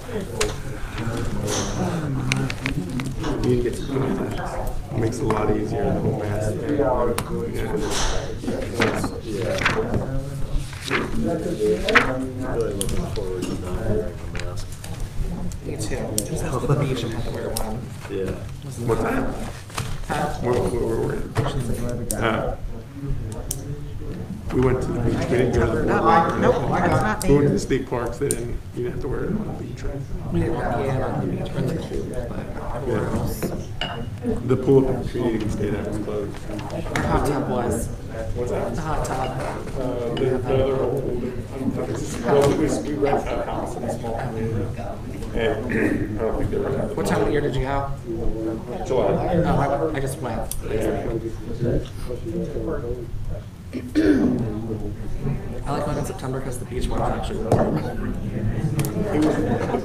You get to put in that. Makes it a lot easier than the math. Really looking forward to not wearing a mask. Me too. Just have to the beach and have to wear one. Yeah. What time? We went to the beach. We didn't go to the boardwalk. Nope, that's not We went to me. the state parks. They didn't. You didn't have to wear it on the beach, right? We didn't want to be on the beach. We're in the pool, but everywhere else. The pool at the Canadian State House was closed. Our hot tub was. What's that? The hot tub. The other old, well, we rent a house in a small community, and I don't think they were. What time of the year did you go? July. Oh, I just went. I like going in September because the beach wasn't actually warm. The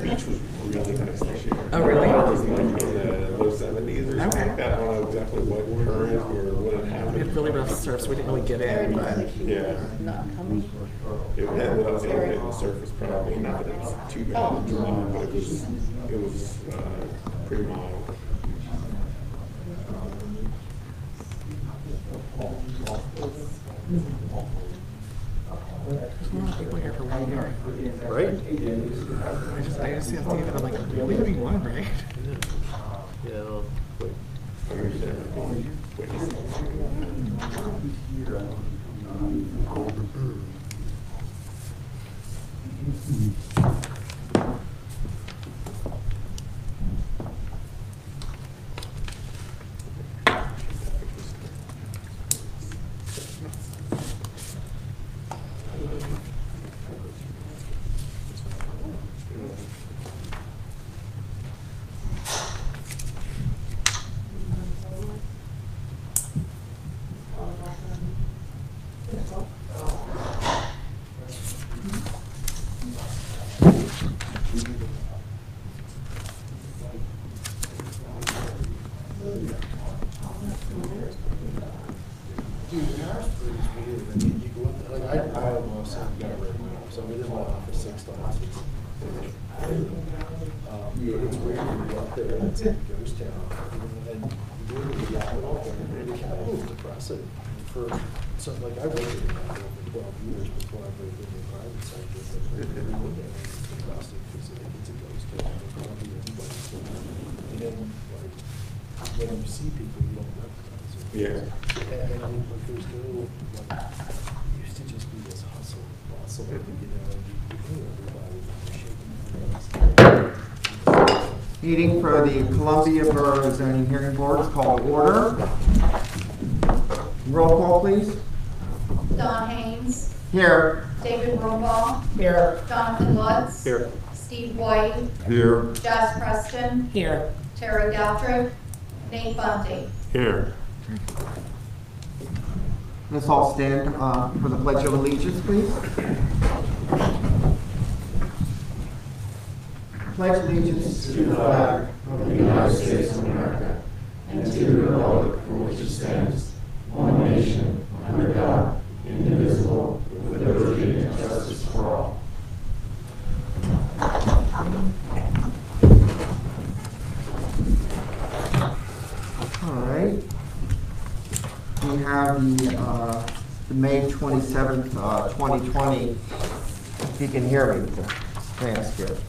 beach was really nice this year. Oh, really? It was like in the low 70s or something Okay. like that. I don't know exactly what current or what had We had happened. really rough surf, so we didn't really get in, but Yeah. It had was hitting the surface probably, not that it was too bad to draw, but it was pretty mild. there's a lot of people here for 1 year. Right? I just see on TV, I'm like, really only one, right? Yeah. Well, wait. I mean, It's weird when you go up there and it's a ghost town. And you it's depressing. For something like I worked in that for 12 years before I moved into the private sector. But it's depressing because it's a ghost town. And then, like, when you see people, you don't recognize them. yeah. And I mean, like, there's no, like, it used to just be this hustle, bustle, you know, and you knew everybody was shaking hands. Meeting for the Columbia Borough Zoning Hearing Board is called to order. Roll call, please. Don Haynes, Here. David Romball, Here. Jonathan Lutz, Here. Steve White, Here. Jazz Preston, Here. Terry Galtrick, Nate Bundy. Here. Let's all stand for the Pledge of Allegiance, please. Pledge allegiance to the flag of the United States of America and to the republic for which it stands, one nation, under God, indivisible, with liberty and justice for all. All right. We have the May 27th, 2020, if you can hear me with the transcript.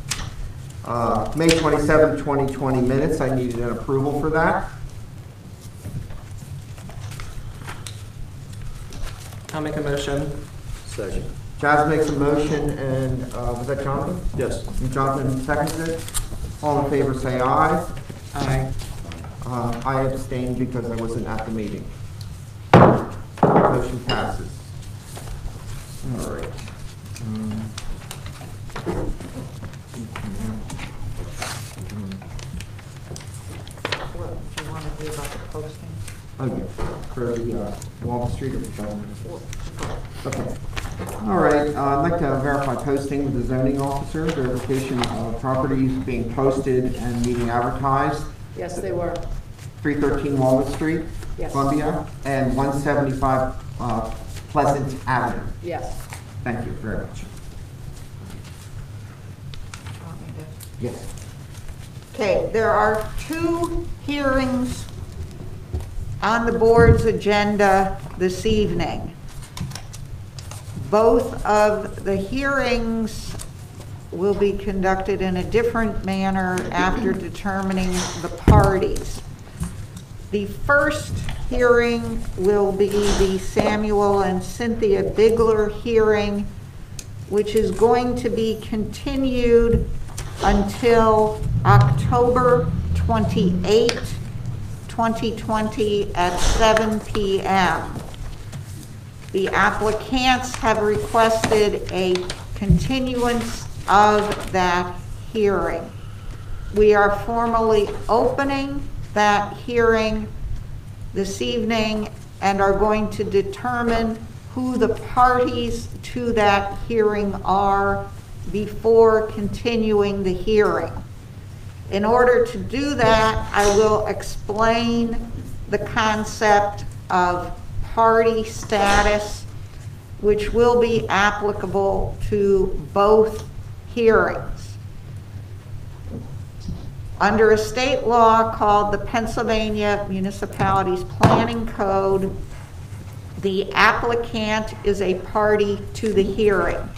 May 27th, 2020 minutes. I needed an approval for that. I'll make a motion. Second. Jazz makes a motion, and was that Jonathan? Yes. And Jonathan seconds it. All in favor say aye. Aye. I abstained because I wasn't at the meeting. Motion passes. All right. What do you want to do about the posting? Oh, yeah, for the Wall Street or the Belmont. Okay. All right, I'd like to verify posting with the zoning officer, verification of properties being posted and meeting advertised. Yes, they were. 313 Walnut Street, Yes. Columbia, and 175 Pleasant Avenue. Yes. Thank you very much. Yes. Okay, there are 2 hearings on the board's agenda this evening. Both of the hearings will be conducted in a different manner after determining the parties. The first hearing will be the Samuel and Cynthia Bigler hearing, which is going to be continued until October 28, 2020 at 7 p.m. The applicants have requested a continuance of that hearing. We are formally opening that hearing this evening and are going to determine who the parties to that hearing are before continuing the hearing. In order to do that, I will explain the concept of party status, which will be applicable to both hearings. Under a state law called the Pennsylvania Municipalities Planning Code, the applicant is a party to the hearing.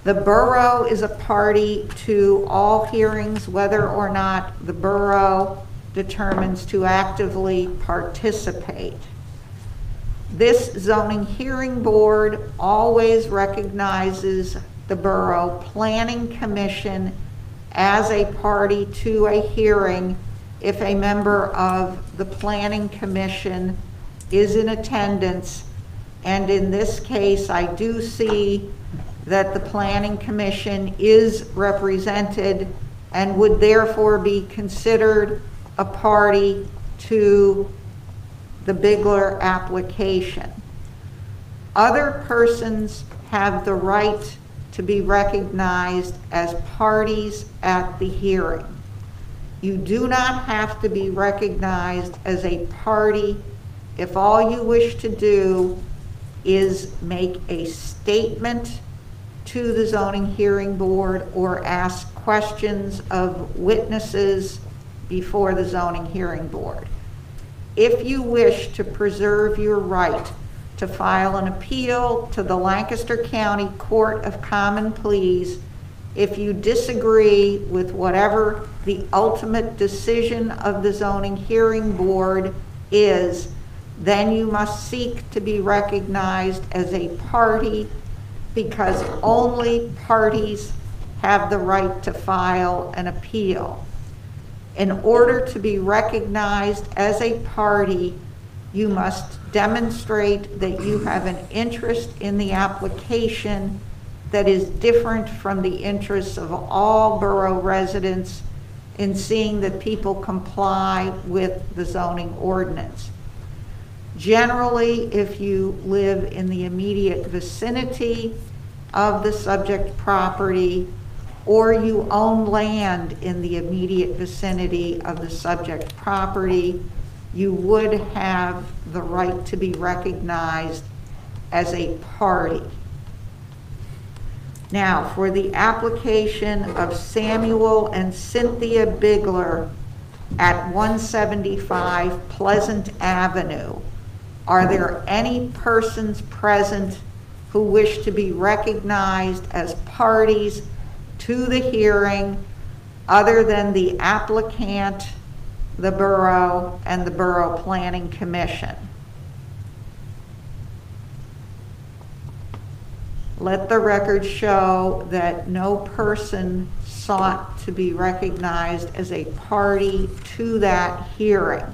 The borough is a party to all hearings, whether or not the borough determines to actively participate. This zoning hearing board always recognizes the Borough Planning Commission as a party to a hearing if a member of the Planning Commission is in attendance. And in this case, I do see that the Planning Commission is represented and would therefore be considered a party to the Bigler application. Other persons have the right to be recognized as parties at the hearing. You do not have to be recognized as a party if all you wish to do is make a statement to the zoning hearing board or ask questions of witnesses before the zoning hearing board. If you wish to preserve your right to file an appeal to the Lancaster County Court of Common Pleas, if you disagree with whatever the ultimate decision of the zoning hearing board is, then you must seek to be recognized as a party, because only parties have the right to file an appeal. In order to be recognized as a party, you must demonstrate that you have an interest in the application that is different from the interests of all borough residents in seeing that people comply with the zoning ordinance. Generally, if you live in the immediate vicinity of the subject property, or you own land in the immediate vicinity of the subject property, you would have the right to be recognized as a party. Now, for the application of Samuel and Cynthia Bigler at 175 Pleasant Avenue, are there any persons present who wish to be recognized as parties to the hearing other than the applicant, the borough, and the Borough Planning Commission? Let the record show that no person sought to be recognized as a party to that hearing.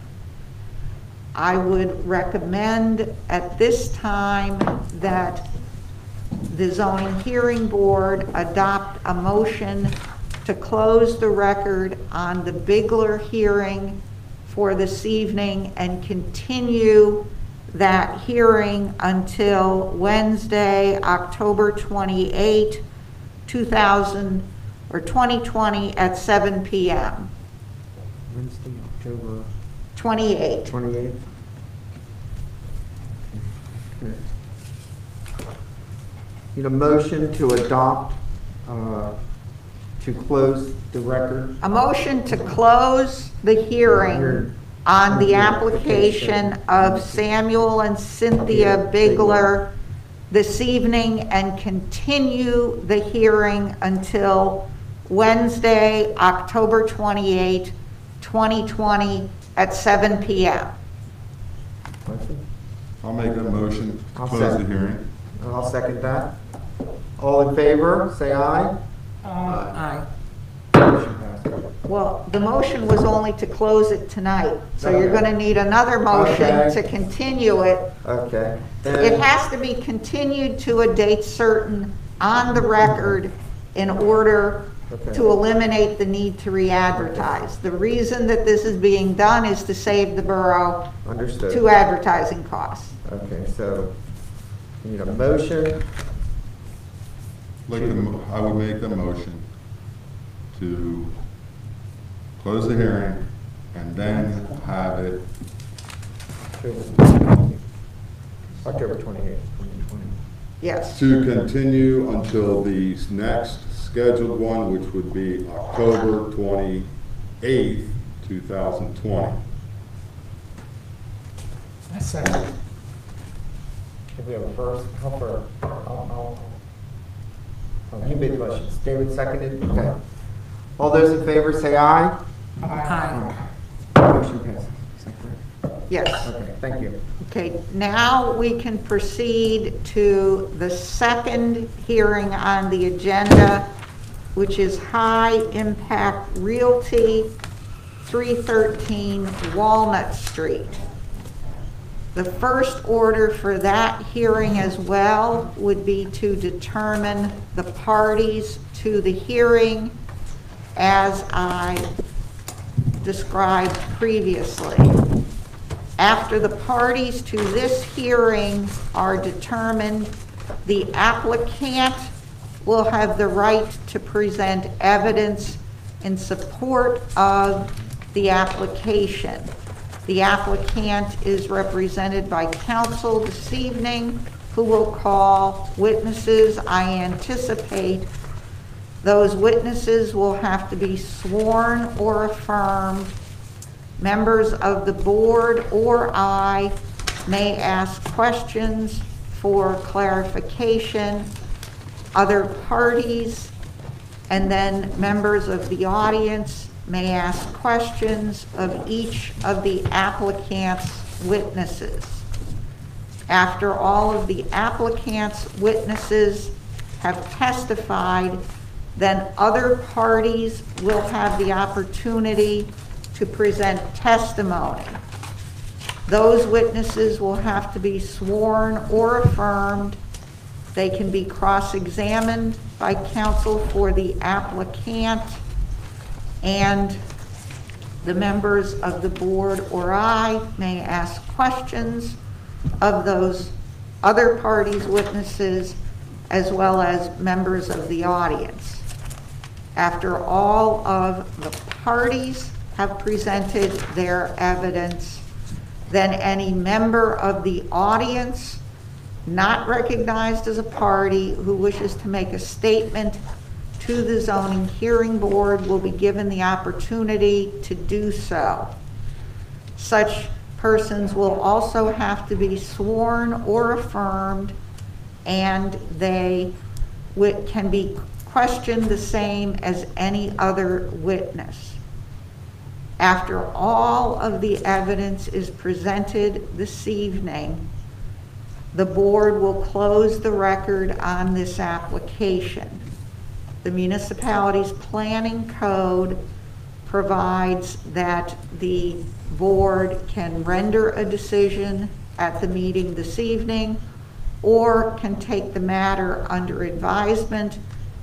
I would recommend at this time that the zoning hearing board adopt a motion to close the record on the Bigler hearing for this evening and continue that hearing until Wednesday, October 28, 2020 at 7 p.m. Wednesday, October 28. 28th. Okay. Need a motion to adopt to close the record. A motion to close the hearing on the application of Samuel and Cynthia Bigler this evening and continue the hearing until Wednesday, October 28, 2020 at 7 p.m. I'll make that motion to I'll close the second. hearing. I'll second that. All in favor, say aye. Aye. Motion passes. Well, the motion was only to close it tonight, so you're going to need another motion Okay. to continue it. Okay. It has to be continued to a date certain on the record in order Okay. to eliminate the need to re-advertise. The reason that this is being done is to save the borough Understood. 2 advertising costs. Okay, so you need a motion. I would make the motion to close the hearing and then have it, October 28th. Yes. to continue until the next scheduled one, which would be October 28th, 2020. That's second. If we have a first, you made the motion. David seconded? Okay. All those in favor say aye. Aye. Motion passes. Is that correct? Yes. Okay, thank you. Okay, now we can proceed to the second hearing on the agenda, which is High Impact Realty, 313 Walnut Street. The first order for that hearing as well would be to determine the parties to the hearing as I described previously. After the parties to this hearing are determined, the applicant will have the right to present evidence in support of the application. The applicant is represented by counsel this evening, who will call witnesses. I anticipate those witnesses will have to be sworn or affirmed. Members of the board or I may ask questions for clarification. Other parties and then members of the audience may ask questions of each of the applicant's witnesses. After all of the applicant's witnesses have testified, then other parties will have the opportunity to present testimony. Those witnesses will have to be sworn or affirmed. They can be cross-examined by counsel for the applicant, and the members of the board or I may ask questions of those other parties' witnesses as well as members of the audience. After all of the parties have presented their evidence, then any member of the audience not recognized as a party who wishes to make a statement to the zoning hearing board will be given the opportunity to do so. Such persons will also have to be sworn or affirmed, and they can be questioned the same as any other witness. After all of the evidence is presented this evening, the board will close the record on this application. The municipality's planning code provides that the board can render a decision at the meeting this evening or can take the matter under advisement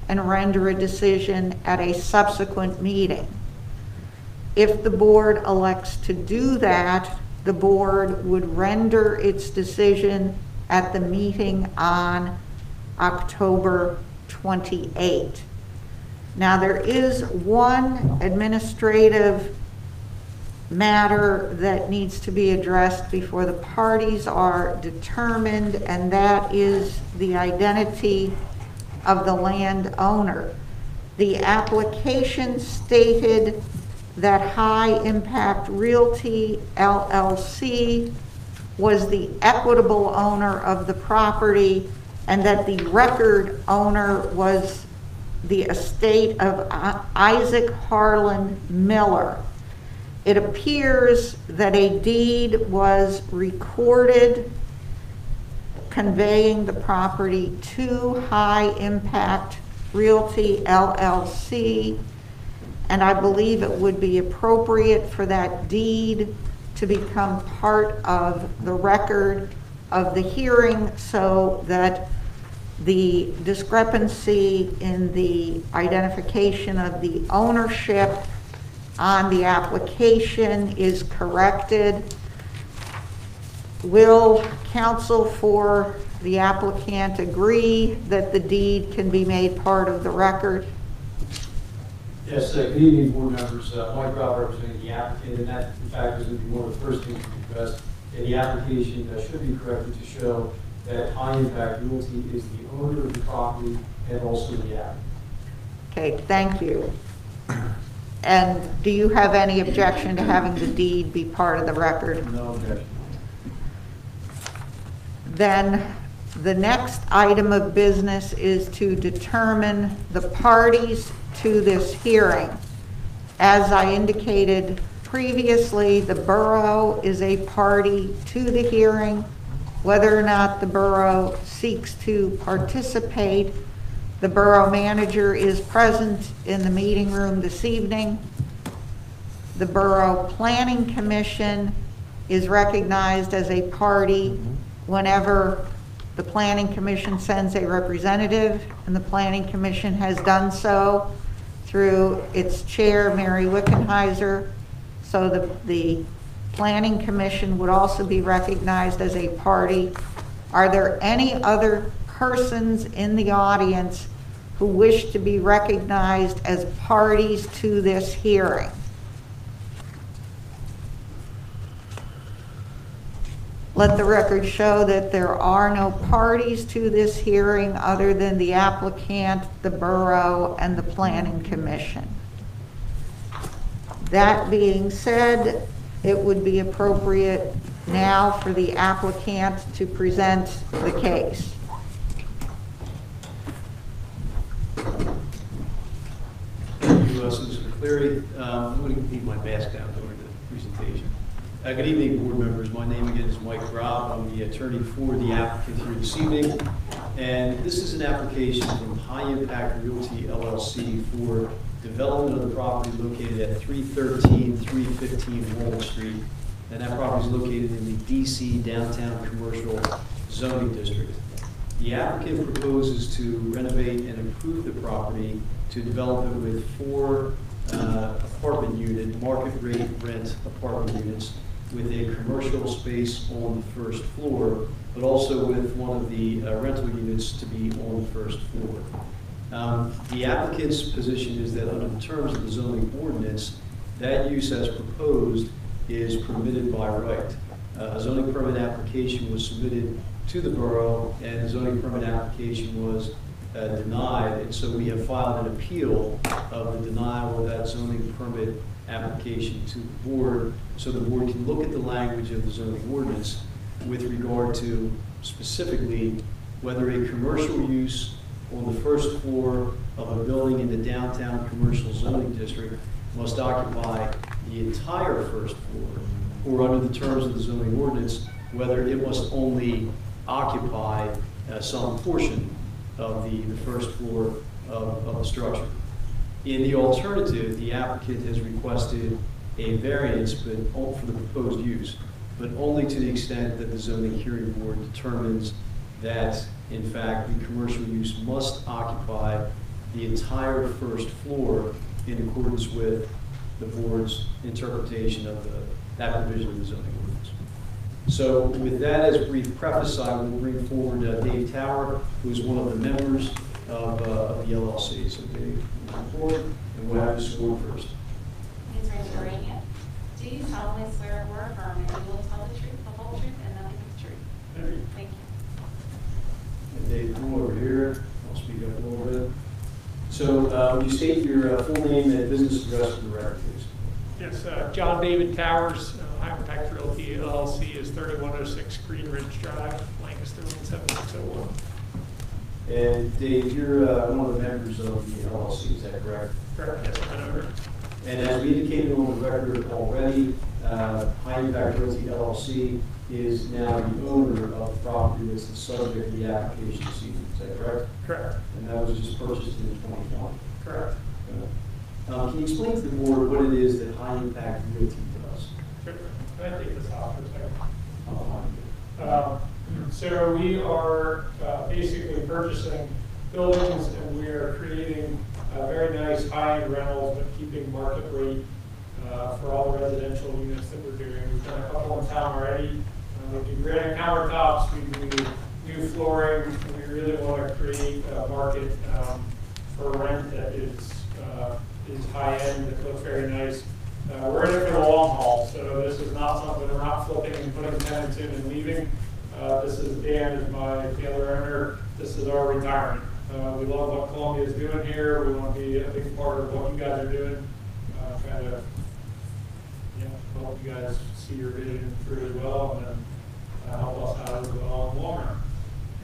and render a decision at a subsequent meeting. If the board elects to do that, the board would render its decision at the meeting on October 28. Now, there is one administrative matter that needs to be addressed before the parties are determined, and that is the identity of the landowner. The application stated that High Impact Realty LLC was the equitable owner of the property and that the record owner was the estate of Isaac Harlan Miller. It appears that a deed was recorded conveying the property to High Impact Realty LLC, and I believe it would be appropriate for that deed to become part of the record of the hearing so that the discrepancy in the identification of the ownership on the application is corrected. Will counsel for the applicant agree that the deed can be made part of the record? Yes, good evening, board members. Mike Rao representing the applicant, and that, in fact, is going to be one of the first things to be addressed in the application. That should be corrected to show that High Impact Realty is the owner of the property and also the applicant. Okay, thank you. And do you have any objection to having the deed be part of the record? No objection. Then the next item of business is to determine the parties to this hearing. As I indicated previously, the borough is a party to the hearing. Whether or not the borough seeks to participate, the borough manager is present in the meeting room this evening. The Borough Planning Commission is recognized as a party whenever the Planning Commission sends a representative, and the Planning Commission has done so through its chair, Mary Wickenheiser. So the Planning Commission would also be recognized as a party. Are there any other persons in the audience who wish to be recognized as parties to this hearing? Let the record show that there are no parties to this hearing other than the applicant, the borough, and the Planning Commission. That being said, it would be appropriate now for the applicant to present the case. Thank you, Solicitor Cleary. I'm going to keep my mask down during the presentation. Good evening, board members. My name again is Mike Robb. I'm the attorney for the applicant here this evening. And this is an application from High Impact Realty LLC for development of the property located at 313, 315 Wall Street. And that property is located in the DC Downtown Commercial Zoning District. The applicant proposes to renovate and improve the property to develop it with 4 apartment unit, market rate rent apartment units with a commercial space on the first floor, but also with one of the rental units to be on the first floor. The applicant's position is that under the terms of the zoning ordinance, that use as proposed is permitted by right. A zoning permit application was submitted to the borough, and the zoning permit application was denied, and so we have filed an appeal of the denial of that zoning permit application to the board, so the board can look at the language of the zoning ordinance with regard to specifically whether a commercial use on the first floor of a building in the downtown commercial zoning district must occupy the entire first floor, or under the terms of the zoning ordinance, whether it must only occupy some portion of the first floor of the structure. In the alternative, the applicant has requested a variance for the proposed use, but only to the extent that the zoning hearing board determines that, in fact, the commercial use must occupy the entire first floor in accordance with the board's interpretation of that provision of the zoning ordinance. So with that as a brief preface, I will bring forward Dave Tower, who is one of the members of the LLC. So Dave, come forward, and we'll have you sworn first. Please raise your right hand. Do you solemnly swear or affirm that you will tell the truth, the whole truth, and nothing but the truth? Thank you. And Dave, come over here. I'll speak up a little bit. So would you state your full name and business address for the record, please? Yes, John David Towers, High Impact Realty LLC is 3106 Green Ridge Drive, Lancaster 17601. And Dave, you're one of the members of the LLC, is that correct? Correct, yes, I'm an owner. And as we indicated on the record already, High Impact Realty LLC is now the owner of the property that's the subject of the application this evening, is that correct? Correct, And that was just purchased in 2020. correct. Can you explain to the board what it is that High Impact Realty does? Sure. Can I take this off for a second? Uh, So we are basically purchasing buildings and we are creating very nice high-end rentals, but keeping market rate for all the residential units that we're doing. We've done a couple in town already. We do granite countertops, we do new flooring. We really want to create a market for rent that is high-end, that looks very nice. We're in it for the long haul, so this is not something we're not flipping and putting tenants in and leaving. This is Dan, is the other owner. This is our retirement. We love what Columbia is doing here. We want to be a big part of what you guys are doing. Kind of, help you guys see your vision through as well, and then help us out as well in the long run.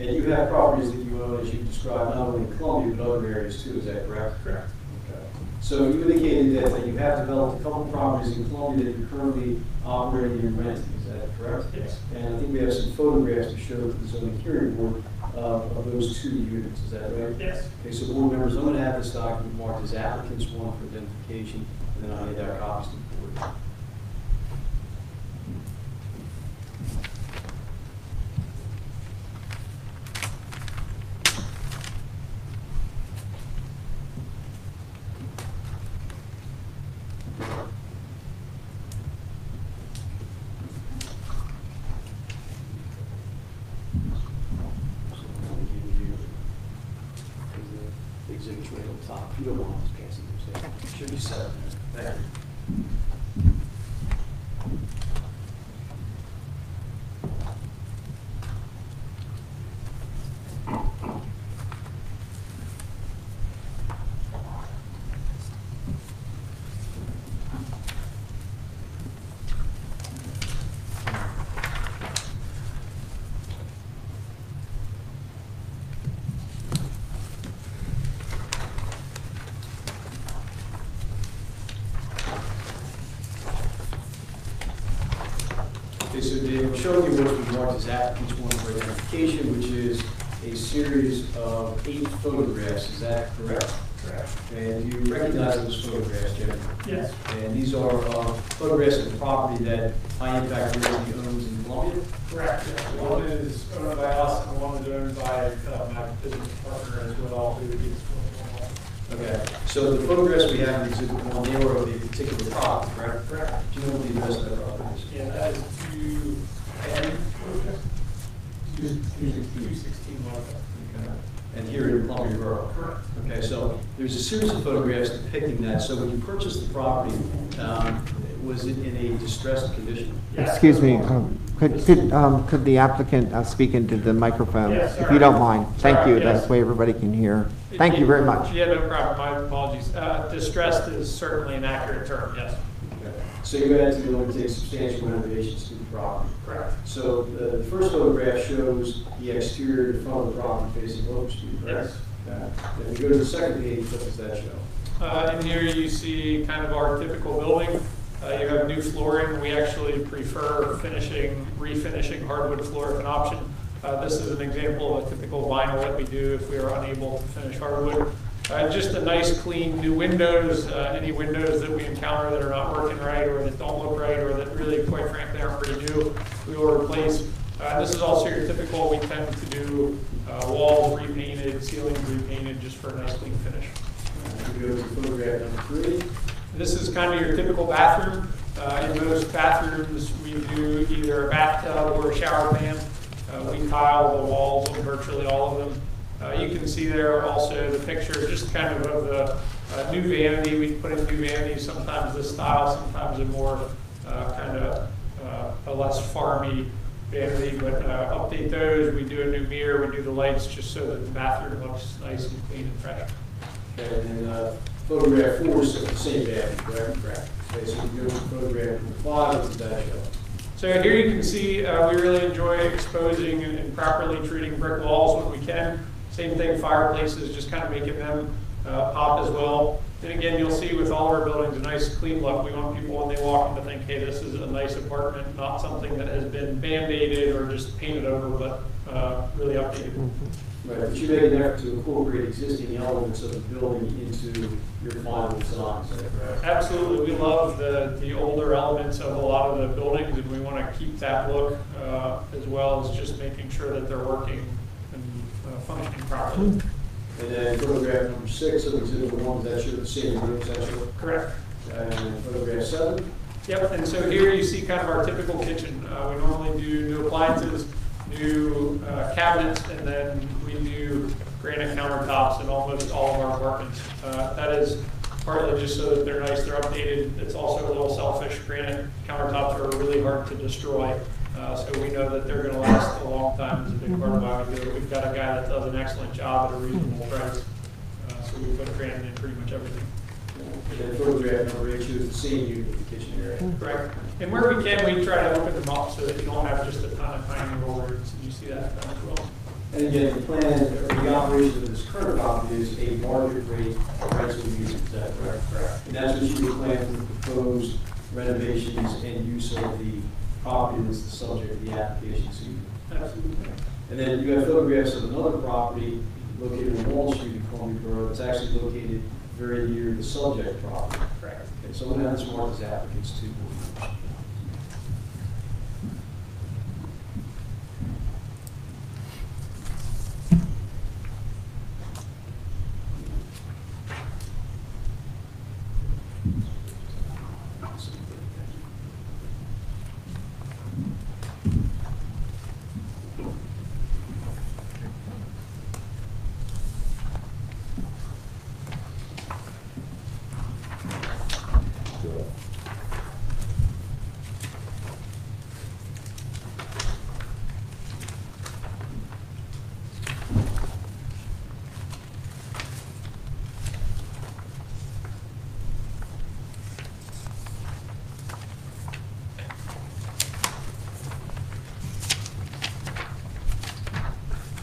And you have properties that you own, as you described, not only in Columbia, but other areas too, is that correct? Correct. Okay. So you indicated that you have developed a couple properties in Columbia that you're currently operating and renting, is that correct? Yes. And I think we have some photographs to show the zoning hearing board of those 2 units, is that right? Yes. Okay, so board members, I'm going to have this document marked as applicants 1 for identification, and then I'll need our copies to the board. Exhibit right on top. If you don't want to pass it, should be set. Thank you. Okay, so Dave, I'm showing you what's been marked as applicants 1 for identification, which is a series of 8 photographs. Is that correct? Correct. And you recognize those photographs, Jim? Yes. And these are photographs of the property that High Impact Realty owns in Columbia? Correct. Yes. One is owned by us and one is owned by my business partner as well, who is Okay, so the photographs we have in Exhibit 1, they were of a particular property, correct? Correct. Do you know what the address of that property is? Yeah, that is 216 Martha. Okay. And here in Columbia Borough? Correct. Okay, so there's a series of photographs depicting that. So when you purchased the property, was it in a distressed condition? Excuse me, could the applicant speak into the microphone? Yes, If you don't sorry. mind. Thank you, Sorry, yes. that way everybody can hear. Thank you very much. Yeah, no problem. My apologies. Distressed is certainly an accurate term, yes. Okay. So you had to go and take substantial renovations to the property. Correct. So the first photograph shows the exterior, the front of the property facing Oak Street, correct? Yes. Okay. If you go to the second page, what does that show? In here you see kind of our typical building. You have new flooring. We actually prefer refinishing hardwood floor if an option. This is an example of a typical vinyl that we do if we are unable to finish hardwood. Just a nice clean new windows. Any windows that we encounter that are not working right or that don't look right or that really, quite frankly, aren't pretty new, we will replace. This is also your typical, we tend to do walls repainted, ceilings repainted, just for a nice clean finish. We go to photograph number 3. This is kind of your typical bathroom. In most bathrooms, we do either a bathtub or a shower pan. We tile the walls on virtually all of them. You can see there also the picture, just kind of the new vanity. We put in new vanities, sometimes this style, sometimes a more kind of a less farmy vanity, but update those. We do a new mirror, we do the lights just so that the bathroom looks nice and clean and fresh. Okay, and then photograph 4 is the same value, correct? Correct. Okay, so you can go to photograph number 5, what does that show? So here you can see we really enjoy exposing and properly treating brick walls when we can. Same thing, fireplaces, just kind of making them pop as well. And again, you'll see with all of our buildings a nice clean look. We want people when they walk in to think, hey, this is a nice apartment, not something that has been band-aided or just painted over, but really updated. Right, but you make an effort to incorporate existing elements of the building into your final design, is that correct? Absolutely, we love the older elements of a lot of the buildings, and we want to keep that look as well as just making sure that they're working and functioning properly. And then photograph number 6 of exhibit 1, that show the same room, is that show? Correct. And photograph 7? Yep, and so here you see kind of our typical kitchen. We normally do new appliances, new cabinets, and then we do granite countertops in almost all of our apartments. That is partly just so that they're nice, they're updated. It's also a little selfish. Granite countertops are really hard to destroy. So we know that they're going to last a long time. It's a big part of why we do it. We've got a guy that does an excellent job at a reasonable price. So we put granite in pretty much everything. And then photograph number 8 shows the same unit in the kitchen area. Correct. And where we can, we try to open them up so that you don't have just a ton of tiny rollers. You see that done as well. And again, the plan, or the operation of this current property is a market rate rental use, is that correct? Correct. And that's what you would plan for proposed renovations and use of the property that's the subject of the application. So Absolutely. and then you have photographs of another property located on Wall Street in Columbia Borough. It's actually located very near the subject property. Correct. Okay, so we'll have this marked as applicants too.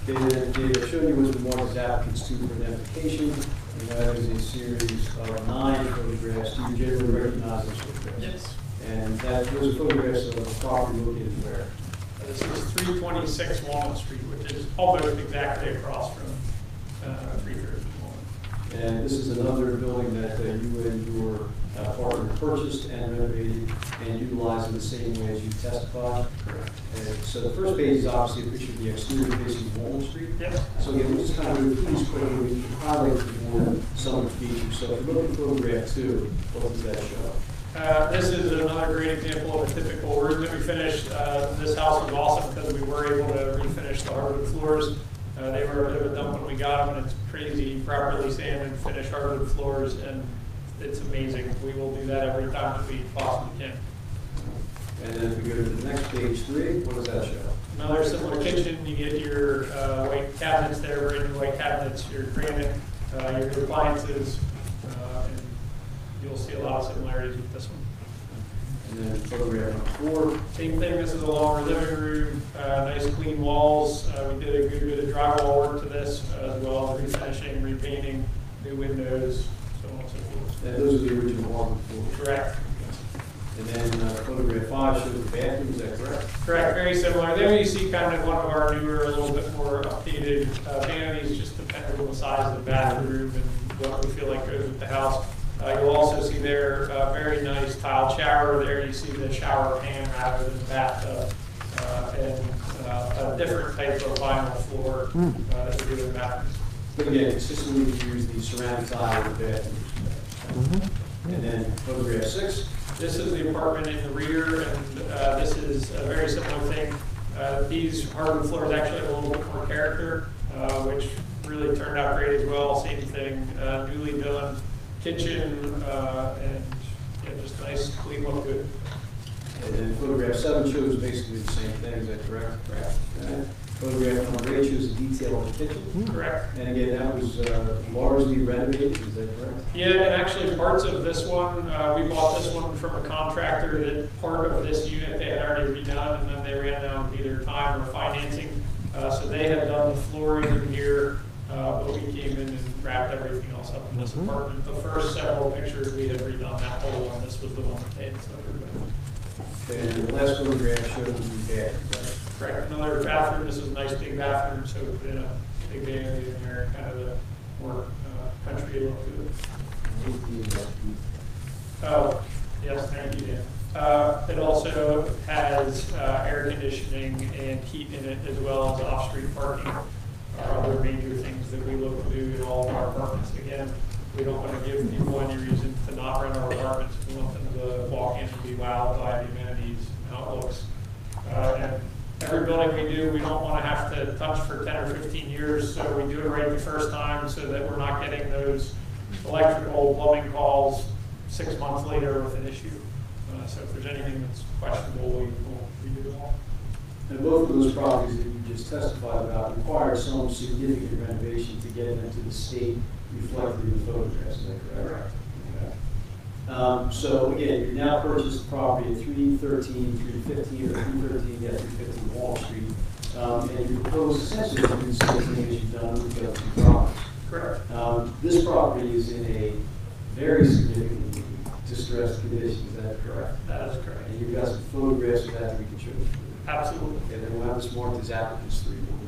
David, I'll show you what's been marked as applicants too for identification. And that is a series of 9 photographs. Do you generally recognize those photographs? Yes. And those are photographs of a property located where? This is 326 Walnut Street, which is almost exactly across from 330 Walnut. And this is another building that you and your partner purchased and renovated and utilized in the same way as you testified. Correct. And so the first page is obviously a picture of the exterior facing Walnut Street. Yes. So again, we'll just kind of go through these quickly. We can highlight the board some of the features. So if you look at photograph 2, what does that show? This is another great example of a typical room that we finished. This house was awesome because we were able to refinish the hardwood floors. They were a bit of a dump when we got them, and it's crazy, properly sanded, finished hardwood floors, and it's amazing. We will do that every time that we possibly can. And then if we go to the next page 3, what does that show? Another similar kitchen. You get your white cabinets there, brand new white cabinets, your granite, your appliances, and you'll see a lot of similarities with this one. And then photograph number 4. Same thing, this is a longer living room, nice clean walls. We did a good bit of drywall work to this, as well as refinishing, repainting, new windows, so on and so forth. And those are the original hardwood floors. Correct. And then photograph 5 shows the bathroom, is that correct? Correct, very similar. There you see kind of one of our newer, a little bit more updated vanities, just depending on the size of the bathroom and what we feel like goes with the house. You'll also see there a very nice tiled shower. There you see the shower pan rather than the bathtub, and a different type of vinyl floor that we do in bathrooms. But again, consistently we use the ceramic tile in the bathroom. And then photograph 6. This is the apartment in the rear, and this is a very similar thing. These hardwood floors actually have a little bit more character, which really turned out great as well. Same thing, newly done kitchen, and yeah, just nice, clean, look good. And then photograph 7 shows basically the same thing, is that correct? Correct. photograph number 8 shows the detail of the kitchen. Correct. And again, that was largely renovated, is that correct? Yeah, and actually parts of this one, we bought this one from a contractor that part of this unit they had already redone, and then they ran out of either time or financing. So they had done the flooring in here, but we came in and wrapped everything else up in this apartment. The first several pictures, we had redone that whole one. This was the one that they had started with. Okay, and the last photograph showed the bath. Correct. Another bathroom. This is a nice big bathroom, so we put in a big bay area in there, kind of the more country look to it. Oh, yes, thank you, Dan. It also has air conditioning and heat in it, as well as off-street parking. Other major things that we look to do in all of our apartments. Again, we don't want to give people any reason to not rent our apartments. We want them to walk in and be wowed by the amenities and how it looks. And every building we do, we don't want to have to touch for 10 or 15 years, so we do it right the first time so that we're not getting those electrical plumbing calls 6 months later with an issue. So if there's anything that's questionable, we will redo it all. And both of those properties that you just testified about require some significant renovation to get them to the state reflected in the photographs, is that correct? Okay. So again, you now purchased the property at 313, 315, or 313, 315 Wall Street. And you propose essentially to do the same thing as you've done with the other two properties. Correct. This property is in a very significantly distressed condition, is that correct? That is correct. And you've got some photographs of that that we can show you. Absolutely. And then we'll have this marked as applicants 3 board members.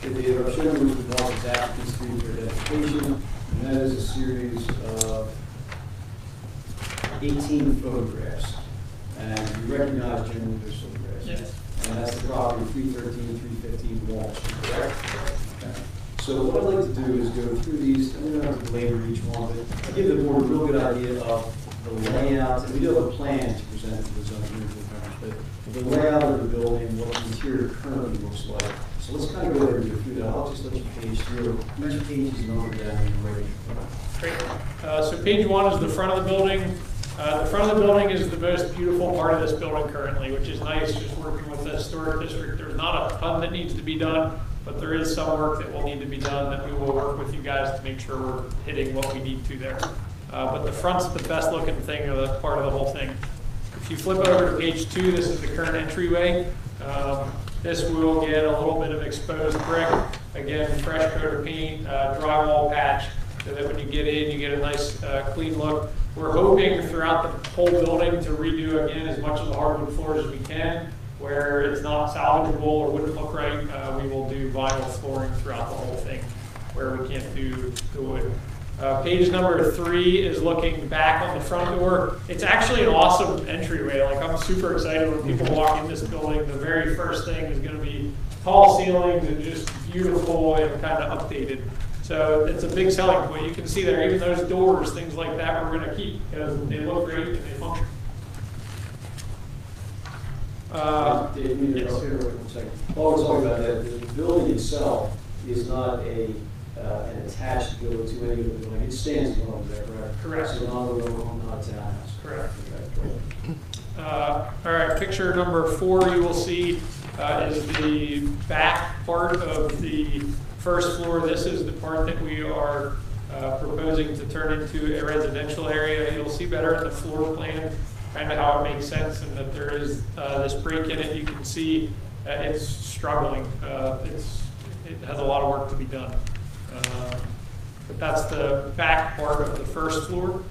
The Rochelle was involved with applicants for your identification, and that is a series of 18 photographs. And you recognize generally those photographs? Yes. And that's the property 313, 315 Wall Street, correct? Okay. So what I'd like to do is go through these, I'm going to have to belabor each one, but I'll give the board a real good idea of the layout, and we do have a plan to present to the zoning review panel, but the layout of the building, what the interior currently looks like. So let's kind of go ahead and go through that. I'll just let you page through. Each page is numbered down and ready. Great. So page 1 is the front of the building. The front of the building is the most beautiful part of this building currently, which is nice, just working with the historic district. There's not a ton that needs to be done, but there is some work that will need to be done that we will work with you guys to make sure we're hitting what we need to there. But the front's the best looking thing of the part of the whole thing. If you flip over to page 2, this is the current entryway. This will get a little bit of exposed brick. Again, fresh coat of paint, drywall patch, so that when you get in, you get a nice clean look. We're hoping throughout the whole building to redo again as much of the hardwood floors as we can. Where it's not salvageable or wouldn't look right, we will do vinyl flooring throughout the whole thing where we can't do the wood. Page number 3 is looking back on the front door. It's actually an awesome entryway. Like, I'm super excited when people walk in this building. The very first thing is going to be tall ceilings and just beautiful and kind of updated. So it's a big selling point. You can see there, even those doors, things like that, we're going to keep because they look great and they function. Yes. While we're talking about that, the building itself is not an attached building to any of the building. It stands alone, is that correct? Correct. So not a row home, not a townhouse. Correct. Okay. All right, picture number 4 you will see is the back part of the first floor. This is the part that we are proposing to turn into a residential area. You'll see better in the floor plan kind of how it makes sense and that there is this break in it. You can see it's struggling. It has a lot of work to be done. But that's the back part of the first floor.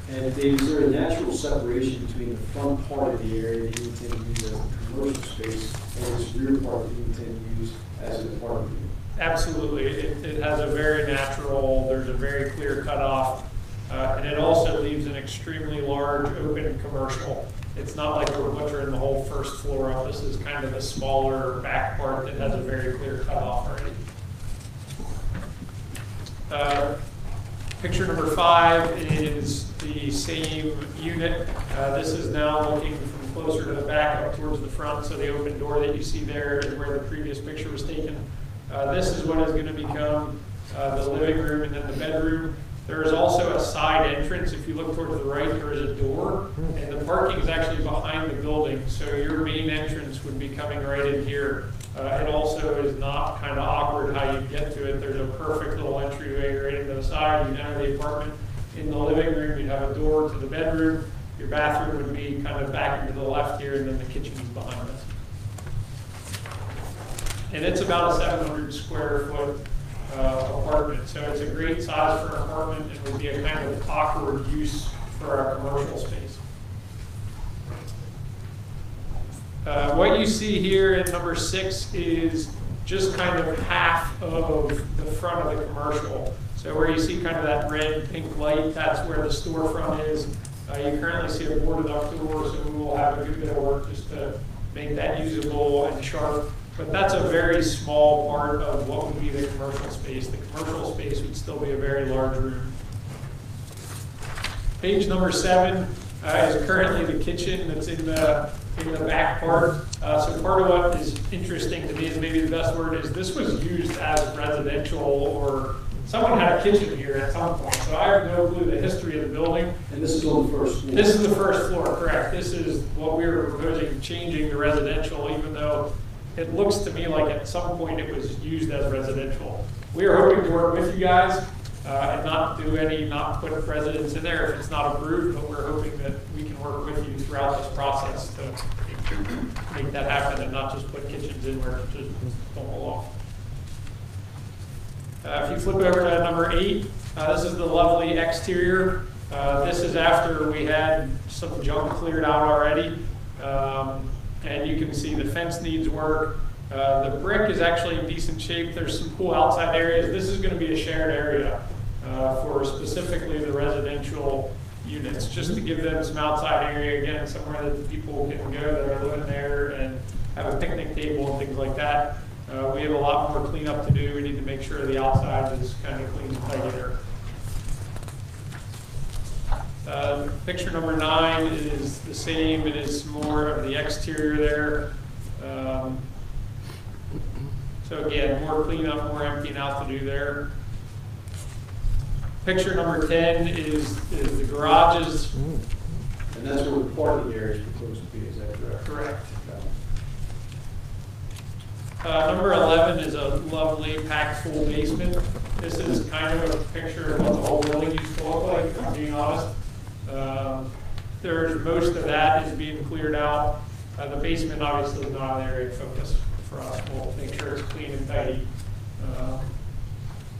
And Dave, is there a natural separation between the front part of the area that you intend to use as a commercial space and this rear part that you intend to use as an apartment unit? Absolutely. It has a very natural, there's a very clear cutoff, and it also leaves an extremely large open commercial. It's not like we're butchering the whole first floor up. This is kind of a smaller back part that has a very clear cutoff already. Picture number 5 is the same unit. This is now looking from closer to the back up towards the front, so the open door that you see there is where the previous picture was taken. This is what is going to become the living room and then the bedroom. There is also a side entrance. If you look towards the right, there is a door, and the parking is actually behind the building, so your main entrance would be coming right in here. It also is not kind of awkward how you get to it. There's a perfect little entryway right into the side. You enter the apartment. In the living room, you'd have a door to the bedroom. Your bathroom would be kind of back into the left here, and then the kitchen is behind us. And it's about a 700 square foot apartment, so it's a great size for an apartment. It would be a kind of awkward use for our commercial space. What you see here in number 6 is just kind of half of the front of the commercial. So where you see kind of that red pink light, that's where the storefront is. You currently see a boarded up door, so we will have a good bit of work just to make that usable and sharp. But that's a very small part of what would be the commercial space. The commercial space would still be a very large room. Page number 7 is currently the kitchen that's in the back part. So part of what is interesting to me, is maybe the best word, is this was used as residential, or someone had a kitchen here at some point. So I have no clue the history of the building. And this is on the first floor? This is the first floor, correct. This is what we were proposing, changing to residential, even though it looks to me like at some point it was used as residential. We are hoping to work with you guys and not put residents in there if it's not approved, but we're hoping that we can work with you throughout this process to make that happen and not just put kitchens in where it just don't belong. If you flip over to number 8, this is the lovely exterior. This is after we had some junk cleared out already. And you can see the fence needs work. The brick is actually in decent shape. There's some cool outside areas. This is going to be a shared area for specifically the residential units, just to give them some outside area, again, somewhere that the people can go that are living there and have a picnic table and things like that. We have a lot more cleanup to do. We need to make sure the outside is kind of clean and tidier. Picture number 9 is the same. It is more of the exterior there. So again, more cleanup, more emptying out to do there. Picture number 10 is the garages. And that's where the parking area is proposed to be, is that correct? Correct. Number 11 is a lovely packed full basement. This is kind of a picture of what the whole building used to look like, if I'm being honest. There's most of that is being cleared out. The basement obviously is not an area of focus for us. We'll make sure it's clean and tidy.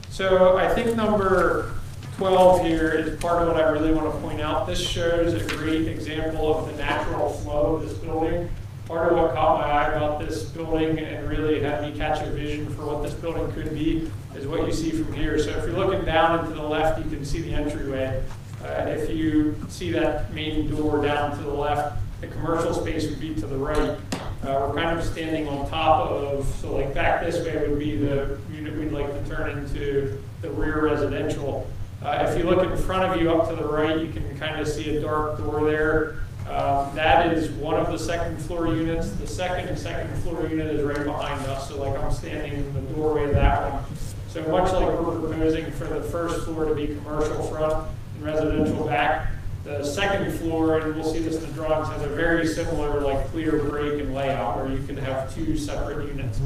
So I think number 12 here is part of what I really want to point out. This shows a great example of the natural flow of this building. Part of what caught my eye about this building and really had me catch a vision for what this building could be is what you see from here. So if you're looking down and to the left, you can see the entryway. If you see that main door down to the left, the commercial space would be to the right. We're kind of standing on top of, so like back this way would be the unit we'd like to turn into the rear residential. If you look in front of you up to the right, you can kind of see a dark door there. That is one of the second floor units. The second floor unit is right behind us, so like I'm standing in the doorway of that one. So much like we're proposing for the first floor to be commercial front and residential back, the second floor, and we'll see this in the drawings, has a very similar like clear break and layout where you can have 2 separate units.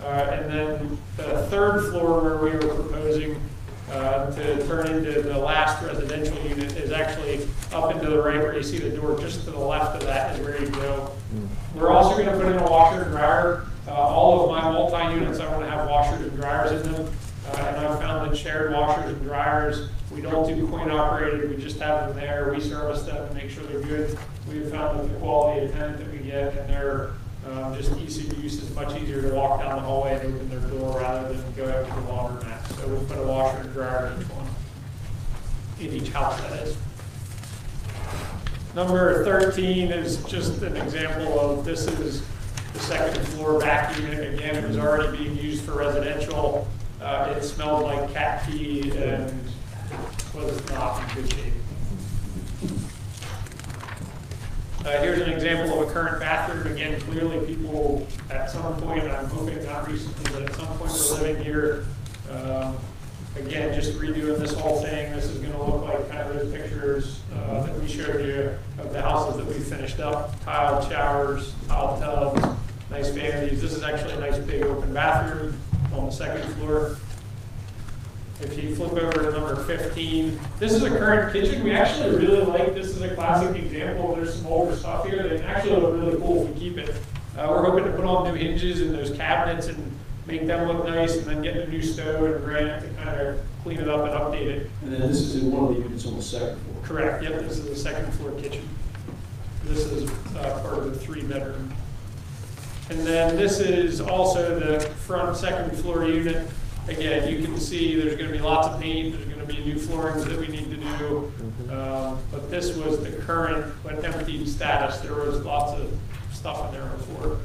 And then the third floor where we were proposing to turn into the last residential unit is actually up into the right where you see the door. Just to the left of that is where you go. We're also going to put in a washer and dryer. All of my multi-units I want to have washers and dryers in them. And I've found that shared washers and dryers We don't do coin operated, we just have them there, we service them and make sure they're good. We've found that the quality of tenant that we get and they're just easy to use, is much easier to walk down the hallway and open their door rather than go out to the laundromat. So we put a washer and dryer in each one, in each house that is. Number 13 is just an example of, this is the second floor back unit. Again, it was already being used for residential. It smelled like cat pee and was not in good shape. Here's an example of a current bathroom. Again, clearly people at some point, and I'm hoping not recently, but at some point we're living here. Again, just redoing this whole thing. This is going to look like kind of those pictures that we showed you of the houses that we finished up. Tiled showers, tiled tubs, nice vanities. This is actually a nice big open bathroom on the second floor. If you flip over to number 15, this is a current kitchen. We actually really like this. Is a classic example. There's some older stuff here that actually look really cool if we keep it. We're hoping to put on new hinges in those cabinets and make them look nice, and then get a new stove and granite to kind of clean it up and update it. And then this is in one of the units on the second floor. Correct. Yep. This is the second floor kitchen. This is part of the 3-bedroom. And then this is also the front second floor unit. Again, you can see there's going to be lots of paint. There's going to be new floorings that we need to do. But this was the current but emptied status. There was lots of stuff in there before.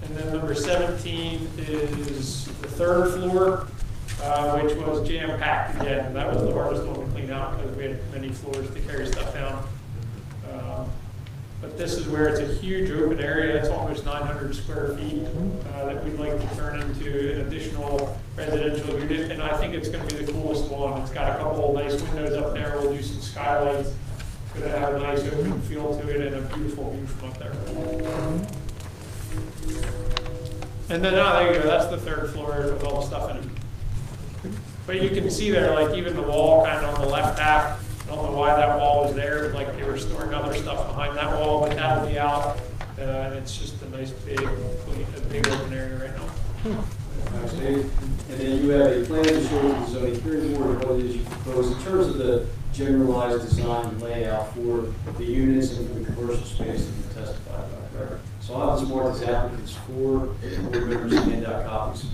And then number 17 is the third floor, which was jam-packed again. That was the hardest one to clean out because we had many floors to carry stuff down. But this is where it's a huge open area. It's almost 900 square feet that we'd like to turn into an additional residential unit. And I think it's going to be the coolest one. It's got a couple of nice windows up there. We'll do some skylights. It's going to have a nice open feel to it and a beautiful view from up there. And then, there you go. That's the third floor with all the stuff in it. But you can see there, like even the wall kind of on the left half. I don't know why that wall was there, but like they were storing other stuff behind that wall, but that'll be out. And it's just a nice big open area right now. Thanks, Dave. And then you have a plan to show the zoning hearing board what it is you propose in terms of the generalized design and layout for the units and for the commercial space that you testified about, correct? So I'll have this marked as applicants for board members and hand out copies.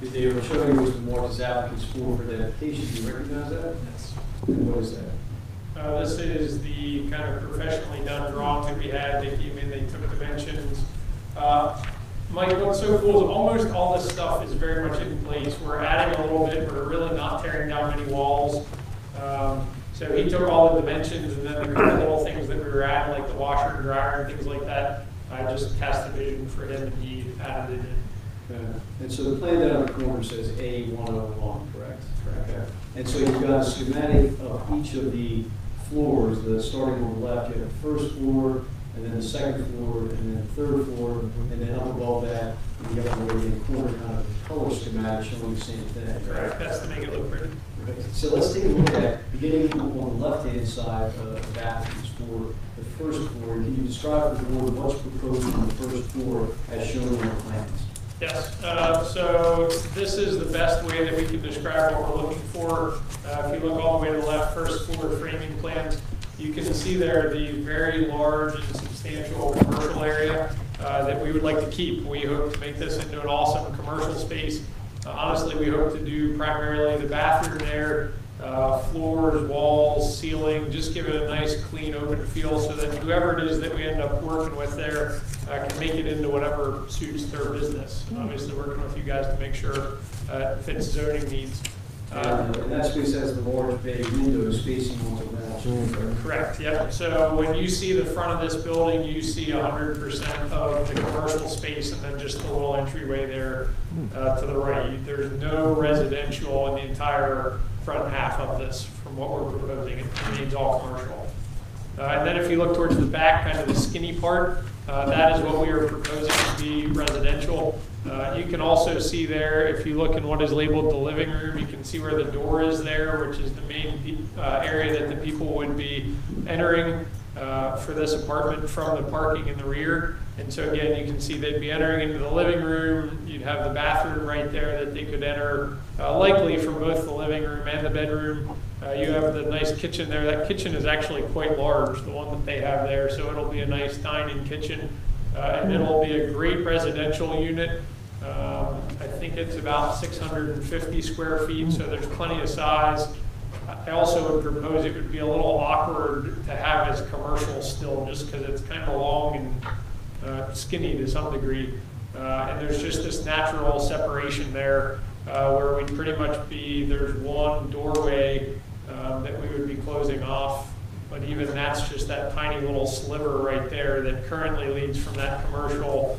They were showing you Mr. Marks' applicants for the application. Do you recognize that? Yes. And what is that? This is the kind of professionally done drawing that we had. They came in, they took dimensions. Mike, what's so cool is almost all this stuff is very much in place. We're adding a little bit, we're really not tearing down any walls. So he took all the dimensions, and then the little things that we were adding, like the washer and dryer and things like that, I just cast a vision for him to be added in. And so the plan down in the corner says A101, correct? Okay. And so you've got a schematic of each of the floors, the starting on the left, you have the first floor, and then the second floor, and then the third floor, and then up above that, you have the right-hand corner kind of color schematic showing the same thing. Correct, that's to make it look pretty. Okay. So let's take a look at, beginning on the left-hand side of the applicants for the first floor. Can you describe for the board what's proposed on the first floor as shown on the plans? Yes, so this is the best way that we can describe what we're looking for. If you look all the way to the left, first floor framing plans, you can see there the very large and substantial commercial area that we would like to keep. We hope to make this into an awesome commercial space. Honestly, we hope to do primarily the bathroom there, floors, walls, ceiling, just give it a nice, clean, open feel so that whoever it is that we end up working with there can make it into whatever suits their business. And obviously, working with you guys to make sure it fits zoning needs. And that space has the large bay windows facing onto the wall. Correct, yep. So when you see the front of this building, you see 100% of the commercial space and then just the little entryway there to the right. There's no residential in the entire front half of this from what we're proposing. It remains all commercial. And then if you look towards the back, kind of the skinny part, that is what we are proposing to be residential. You can also see there, if you look in what is labeled the living room, you can see where the door is there, which is the main area that the people would be entering for this apartment from the parking in the rear. And so again, you can see they'd be entering into the living room. You'd have the bathroom right there that they could enter, likely from both the living room and the bedroom. You have the nice kitchen there. That kitchen is actually quite large, the one that they have there. So it'll be a nice dining kitchen. And it'll be a great residential unit. I think it's about 650 square feet, so there's plenty of size. I also would propose it would be a little awkward to have as commercial still, just because it's kind of long and skinny to some degree. And there's just this natural separation there where we'd pretty much be, there's one doorway that we would be closing off. But even that's just that tiny little sliver right there that currently leads from that commercial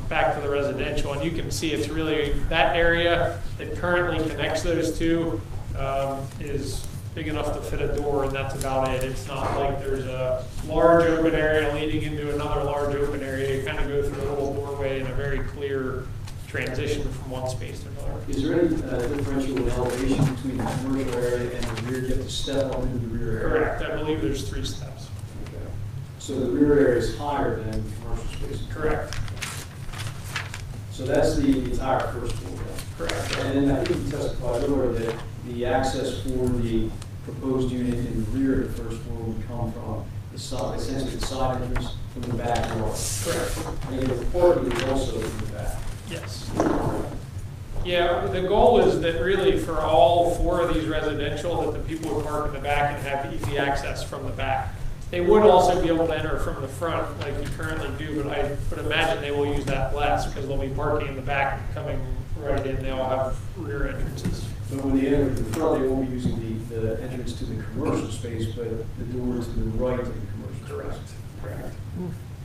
back to the residential. And you can see it's really, that area that currently connects those two is big enough to fit a door, and that's about it. It's not like there's a large open area leading into another large open area. You kind of go through a little doorway in a very clear transition from one space to another. Is there any differential in elevation between the commercial area and the rear? You have to step up into the rear area? Correct. I believe there's 3 steps. Okay. So the rear area is higher than commercial space? Correct. So that's the entire first floor? Correct. And then I think you testified earlier that the access for the proposed unit in the rear of the first floor would come from the side, essentially the side entrance from the back door. Correct. And the parking is also in the back. Yes. Yeah, the goal is that really for all 4 of these residential, that the people would park in the back and have easy access from the back. They would also be able to enter from the front like you currently do, but I would imagine they will use that less because they'll be parking in the back and coming right in. They all have rear entrances. So when they enter the front, they won't be using the entrance to the commercial space, but the door to the right of the commercial space. Correct.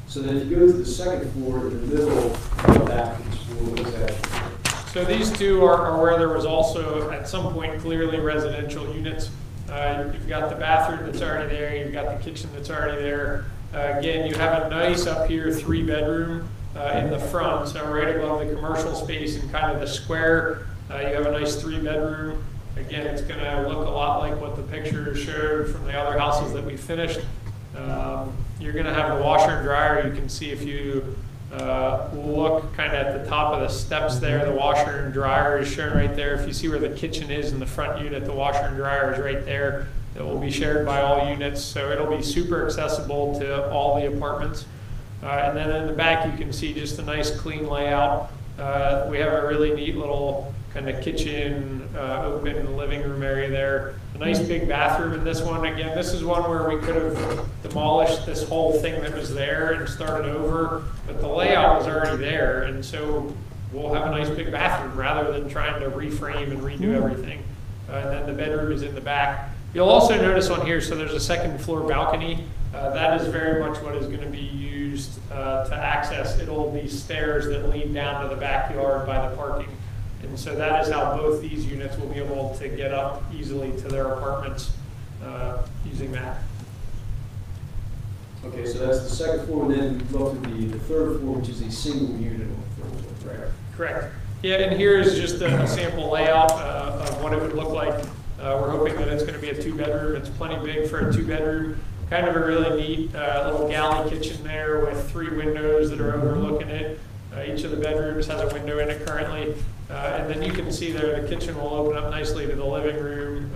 So then if you go to the second floor, in the middle of that floor, what is that? So these 2 are where there was also at some point clearly residential units. You've got the bathroom that's already there. You've got the kitchen that's already there. Again, you have a nice up here 3-bedroom in the front, so right above the commercial space and kind of the square. You have a nice 3-bedroom. Again, it's going to look a lot like what the picture showed from the other houses that we finished. You're going to have the washer and dryer. You can see if you look kind of at the top of the steps there, the washer and dryer is shown right there. If you see where the kitchen is in the front unit, the washer and dryer is right there. It will be shared by all units, so it'll be super accessible to all the apartments. And then in the back, you can see just a nice clean layout. We have a really neat little kind of kitchen, open living room area there. A nice big bathroom in this one. Again, this is one where we could have demolished this whole thing that was there and started over, but the layout was already there, and so we'll have a nice big bathroom rather than trying to reframe and redo everything. And then the bedroom is in the back. You'll also notice on here, so there's a second floor balcony. That is very much what is going to be used to access. It'll be stairs that lead down to the backyard by the parking. And so that is how both these units will be able to get up easily to their apartments using that. Okay, so that's the second floor, and then we go to the third floor, which is a single unit on the third floor, right? Correct. Yeah, and here is just a sample layout of what it would look like. We're hoping that it's going to be a 2-bedroom. It's plenty big for a 2-bedroom. Kind of a really neat little galley kitchen there with 3 windows that are overlooking it. Each of the bedrooms has a window in it currently. And then you can see there the kitchen will open up nicely to the living room.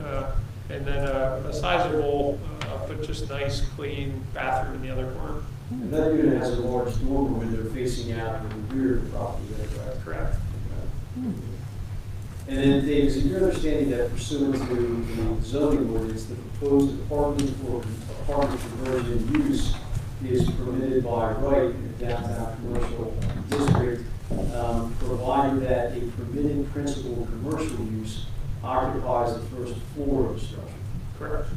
And then a sizable, but just nice, clean bathroom in the other corner. And that unit has a large dormer window facing out to the rear of the property, is that correct? Correct. And then, Dave, is it your understanding that pursuant to the zoning ordinance, the proposed apartment or apartment conversion use is permitted by right in the downtown commercial district, provided that a permitted principal commercial use occupies the first floor of the structure? Correct.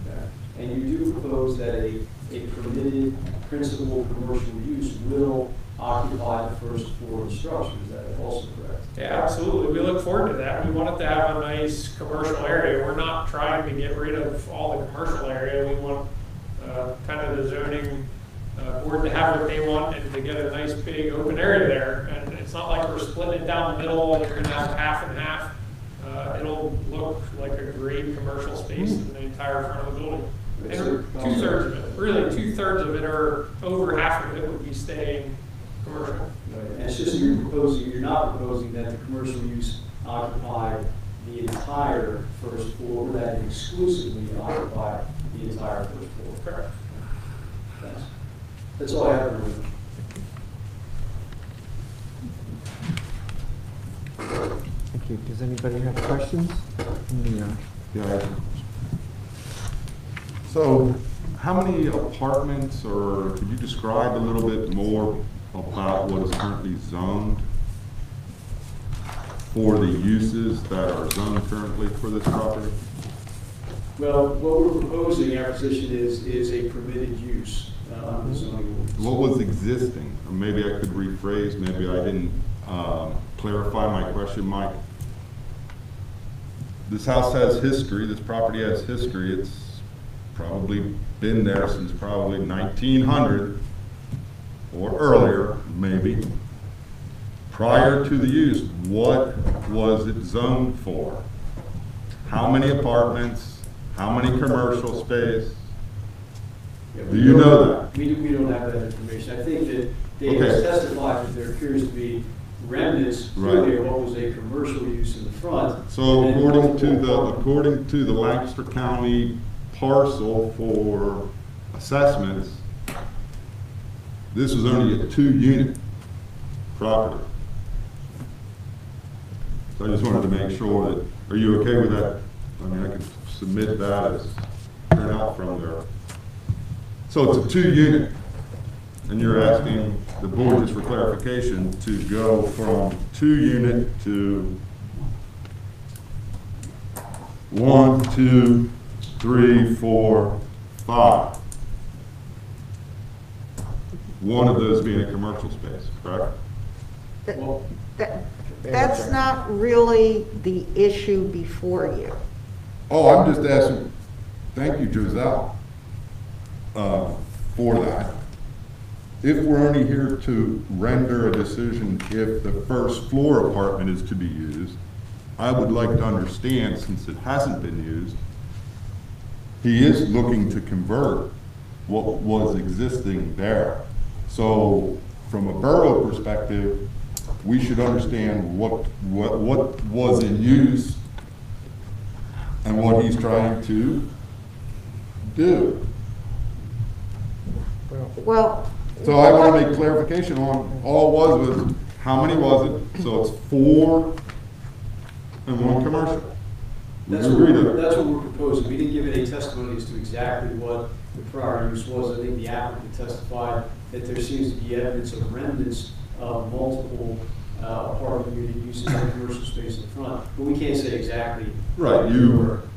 And you do propose that a permitted principal commercial use will occupy the first floor of the structure, is that also correct? Yeah, absolutely. We look forward to that. We want it to have a nice commercial area. We're not trying to get rid of all the commercial area. We want kind of the zoning board to have what they want and to get a nice big open area there. And it's not like we're splitting it down the middle and you're going to have half and half. It'll look like a great commercial space in the entire front of the building. And 2/3 of it, really 2/3 of it, or over half of it would be staying commercial. And it's just you're not proposing that the commercial use occupy the entire first floor, or that it exclusively occupy the entire first floor. Correct. Thanks. That's all I have for you. Thank you. Does anybody have questions? Yeah. So, how many apartments, or could you describe a little bit more about what is currently zoned for the uses that are zoned currently for this property? Well, what we're proposing, our position is a permitted use under the zoning ordinance. What was existing? Or maybe I could rephrase, maybe I didn't clarify my question, Mike. This house has history, this property has history. It's probably been there since probably 1900 or earlier, maybe. Prior to the use, what was it zoned for? How many apartments? How many commercial space? Do you know that? We don't have that information. I think that Dave has testified that there appears to be remnants clearly of what was a commercial use in the front. So according to the Lancaster County parcel for assessments, this was only a 2-unit property. So I just wanted to make sure that, are you okay with that? I mean, I could submit that as printout from there. So it's a 2-unit, and you're asking the board, just for clarification, to go from 2-unit to 1, 2, 3, 4, 5. One of those being a commercial space, correct? That's not really the issue before you. Oh, I'm just asking, thank you, Giselle, for that. If we're only here to render a decision if the first floor apartment is to be used, I would like to understand, since it hasn't been used, he is looking to convert what was existing there. So from a borough perspective, we should understand what was in use and what he's trying to do. Well, So I want to make clarification on, all it was how many was it? So it's 4 and 1 commercial. That's what we're proposing. We didn't give any testimony as to exactly what the prior use was. I think the applicant testified that there seems to be evidence of remnants of multiple apartment unit uses in commercial space in the front, but we can't say exactly. Right,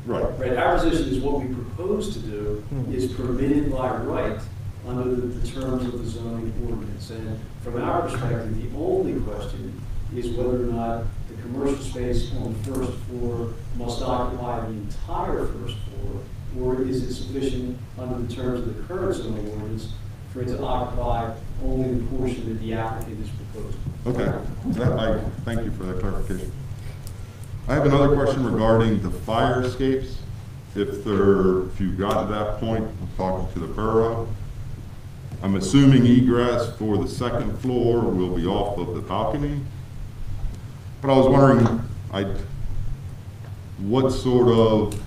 Right, our position is what we propose to do is permitted by right under the terms of the zoning ordinance. And from our perspective, the only question is whether or not the commercial space on the first floor must occupy the entire first floor, or is it sufficient under the terms of the current zoning ordinance for it to occupy only the portion that the applicant is proposing. Okay, thank you for that clarification. I have another question regarding the fire escapes. If you've gotten to that point, I'm talking to the borough. I'm assuming egress for the second floor will be off of the balcony. But I was wondering, what sort of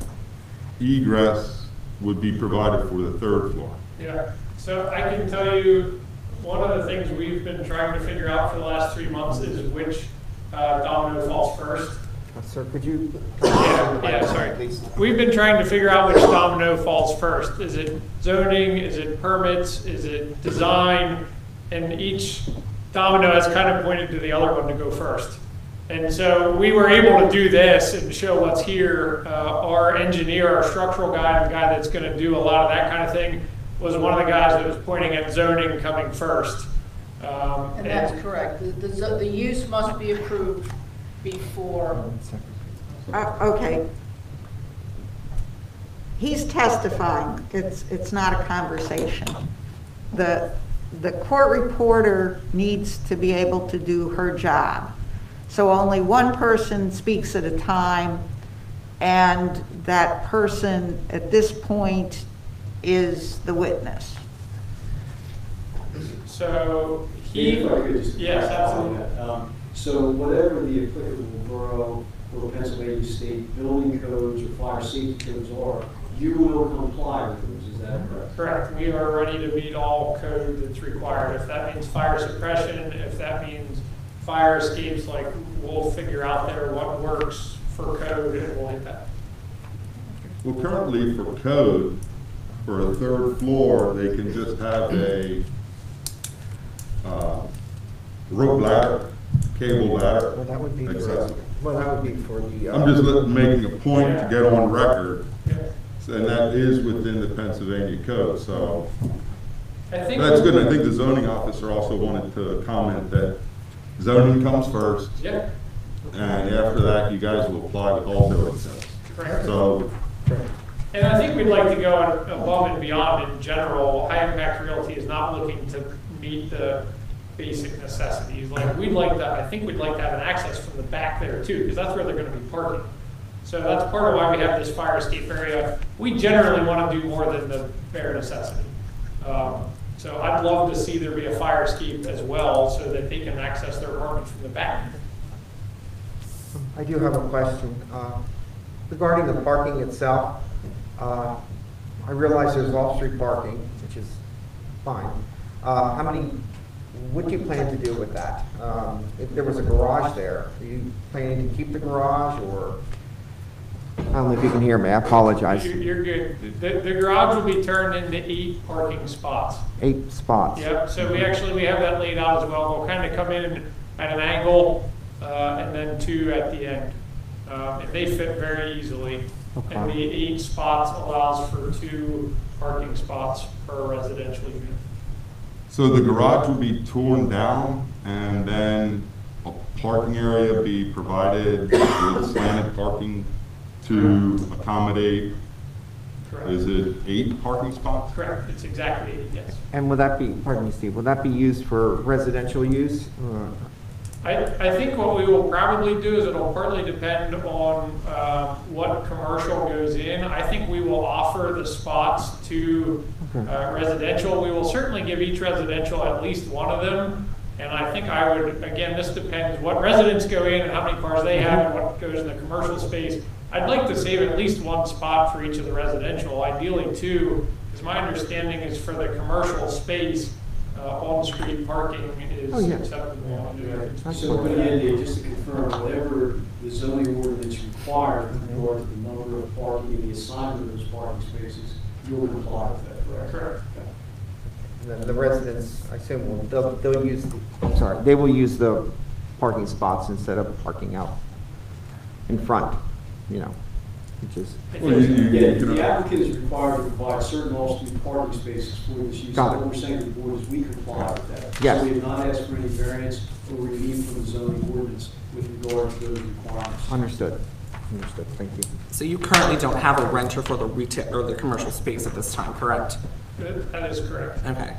egress would be provided for the third floor? Yeah, so I can tell you, one of the things we've been trying to figure out for the last 3 months is which domino falls first. Sir, could you? Yeah, sorry. We've been trying to figure out which domino falls first. Is it zoning? Is it permits? Is it design? And each domino has kind of pointed to the other one to go first. And so we were able to do this and show what's here. Our engineer, our structural guy, the guy that's going to do a lot of that kind of thing, was one of the guys that was pointing at zoning coming first. And that's correct. The use must be approved before. Okay. He's testifying. It's not a conversation. The court reporter needs to be able to do her job. So only one person speaks at a time, and that person at this point is the witness. So If I could just yes, clarify on absolutely. that. So whatever the applicable borough or Pennsylvania state building codes or fire safety codes are, you will comply with those, is that correct? Correct. We are ready to meet all code that's required. If that means fire suppression, if that means fire escapes, like, we'll figure out there what works for code and we'll hit that. Well, currently for code, for a third floor, they can just have a rope ladder, cable ladder, Well, that would be for, accessible. well, that would be for the. I'm just making a point to get on record, Yeah. and that is within the Pennsylvania code, so I think that's good. And I think the zoning officer also wanted to comment that zoning comes first, Yeah, and after that, you guys will apply with all building codes. correct. So, And I think we'd like to go above and beyond in general. High Impact Realty is not looking to meet the basic necessities. Like, we'd like to, I think we'd like to have an access from the back there too, because that's where they're gonna be parking. So that's part of why we have this fire escape area. We generally want to do more than the bare necessity. So I'd love to see there be a fire escape as well, so that they can access their apartment from the back. I do have a question. Regarding the parking itself, I realize there's off-street parking, which is fine. What do you plan to do with that? If there was a garage there, are you planning to keep the garage, or? I don't know if you can hear me, I apologize. You're good. The garage will be turned into 8 parking spots. 8 spots. Yep, so we have that laid out as well. We'll kind of come in at an angle, and then 2 at the end. And they fit very easily. Okay. And the 8 spots allows for 2 parking spots per residential unit. so the garage will be torn down, and then a parking area be provided with slanted parking to accommodate, Correct. is it 8 parking spots? Correct, it's exactly 8, yes. And will that be, pardon me, Steve, will that be used for residential use? I think what we will probably do is it'll partly depend on what commercial goes in. I think we will offer the spots to residential. We will certainly give each residential at least one of them. And I think I would, again, this depends what residents go in and how many cars they have and what goes in the commercial space. I'd like to save at least 1 spot for each of the residential, ideally 2, because my understanding is for the commercial space, on-street parking is acceptable. So, but again, Dave, just to confirm, whatever the zoning ordinance requires with regard to the number of parking and the assignment of those parking spaces, you'll comply with that, correct? Correct. Okay. And then the residents, I assume, they'll use, I'm sorry, they will use the parking spots instead of parking out in front, which is, Well, you Yeah, can- the applicant is required to provide certain off-street parking spaces for this use. Got it. What we're saying to the board is we comply with that. Yes. So we have not asked for any variance or relief from the zoning ordinance with regard to those requirements. understood, thank you. So you currently don't have a renter for the retail or the commercial space at this time, correct? That is correct. Okay.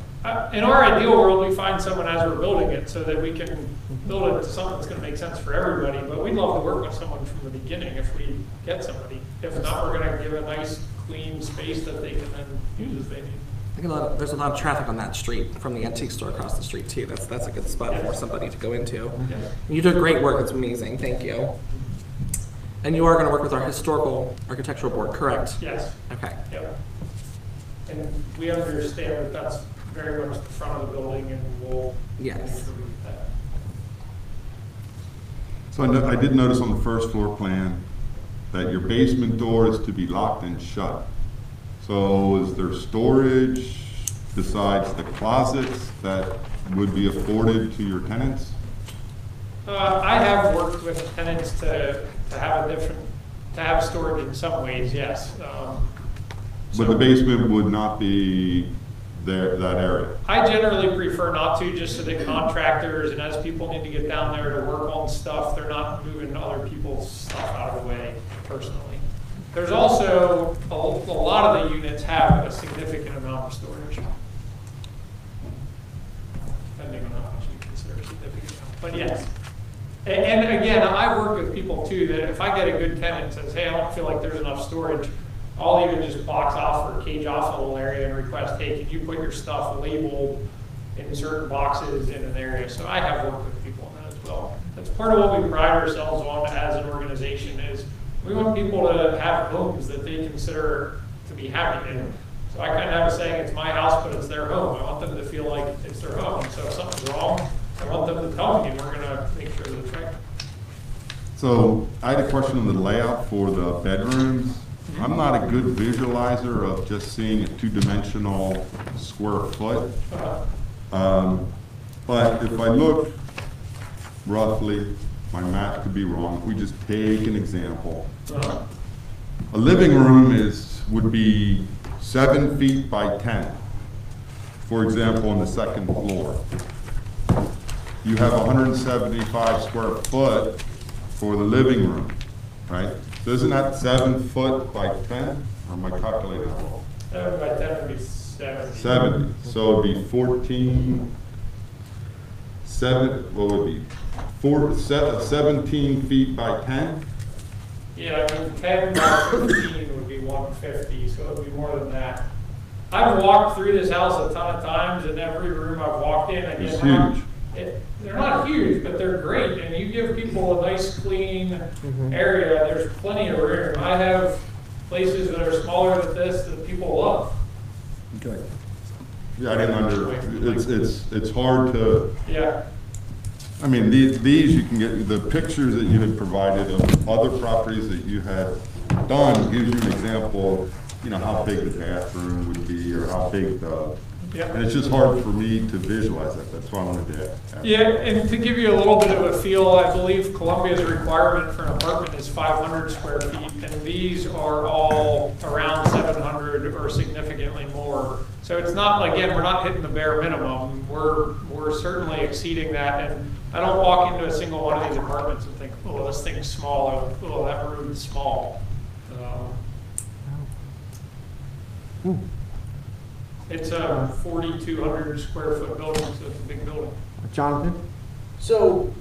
In our ideal world, we find someone as we're building it so that we can build it to something that's going to make sense for everybody. But we'd love to work with someone from the beginning if we get somebody. If not, we're going to give a nice, clean space that they can then use as they need. I think there's a lot of traffic on that street from the antique store across the street too. That's a good spot for somebody to go into. Yeah. You did great work. It's amazing. Thank you. And you are going to work with our historical architectural board, correct? Yes. Okay. Yep. And we understand that that's very much the front of the building, and we'll Yes. make sure we get that. So I did notice on the first floor plan that your basement door is to be locked and shut. So is there storage besides the closets that would be afforded to your tenants? I have worked with tenants to have storage in some ways, yes. But the basement would not be there, that area? I generally prefer not to, just so that contractors and as people need to get down there to work on stuff, they're not moving other people's stuff out of the way personally. There's also, a lot of the units have a significant amount of storage. Depending on how much you consider significant. But yes. And again, I work with people too, that if I get a good tenant that says, hey, I don't feel like there's enough storage, I'll even just box off or cage off a little area and request, hey, could you put your stuff labeled in certain boxes in an area? So I have worked with people on that as well. That's part of what we pride ourselves on as an organization is we want people to have homes that they consider to be happy in. So I kind of have a saying, it's my house, but it's their home. I want them to feel like it's their home. So if something's wrong, I want them to tell me, and we're going to make sure that it's right. So I had a question on the layout for the bedrooms. I'm not a good visualizer of just seeing a two-dimensional square foot. But if I look roughly, my math could be wrong, if we just take an example. A living room would be 7 feet by 10, for example, on the second floor. You have 175 square foot for the living room, right? So isn't that 7 foot by 10? Or am I calculating that wrong? 7 by 10 would be 70. 70. So it'd be 14, 7, what would it be? 17 feet by 10? Yeah, I mean, 10 by 15 would be 150, so it would be more than that. I've walked through this house a ton of times, and every room I've walked in, It's huge. They're not huge, but they're great, and you give people a nice, clean area, there's plenty of room. I have places that are smaller than this that people love. Good. Yeah, I didn't it's hard to, Yeah. I mean, these you can get, the pictures that you had provided of other properties that you had done gives you an example of, you know, how big the bathroom would be or how big the, and it's just hard for me to visualize that. That's why I wanted to ask. Yeah, and to give you a little bit of a feel, I believe Columbia's requirement for an apartment is 500 square feet, and these are all around 700 or significantly more. So it's not, again, we're not hitting the bare minimum. We're certainly exceeding that, and I don't walk into a single one of these apartments and think, oh, this thing's small, or oh, that room's small. It's a 4,200 square foot building, so it's a big building. Jonathan? So,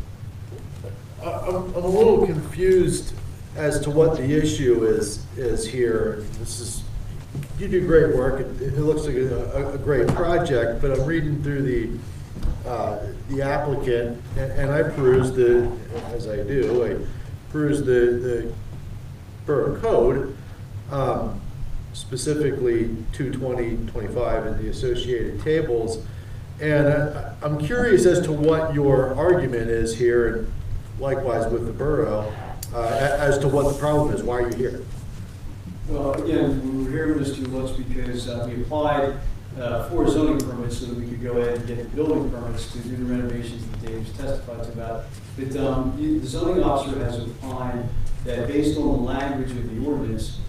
I'm a little confused as to what the issue is here. You do great work, it looks like a great project, but I'm reading through the applicant, and I perused as I do, I perused the borough code, specifically 22025 and the associated tables. And I'm curious as to what your argument is here, and likewise with the borough, as to what the problem is. Why are you here? Well, again, we're here, Mr. Lutz, because we applied for zoning permits so that we could go ahead and get the building permits to do the renovations that Dave's testified to about. But the zoning officer has opined that based on the language of the ordinance,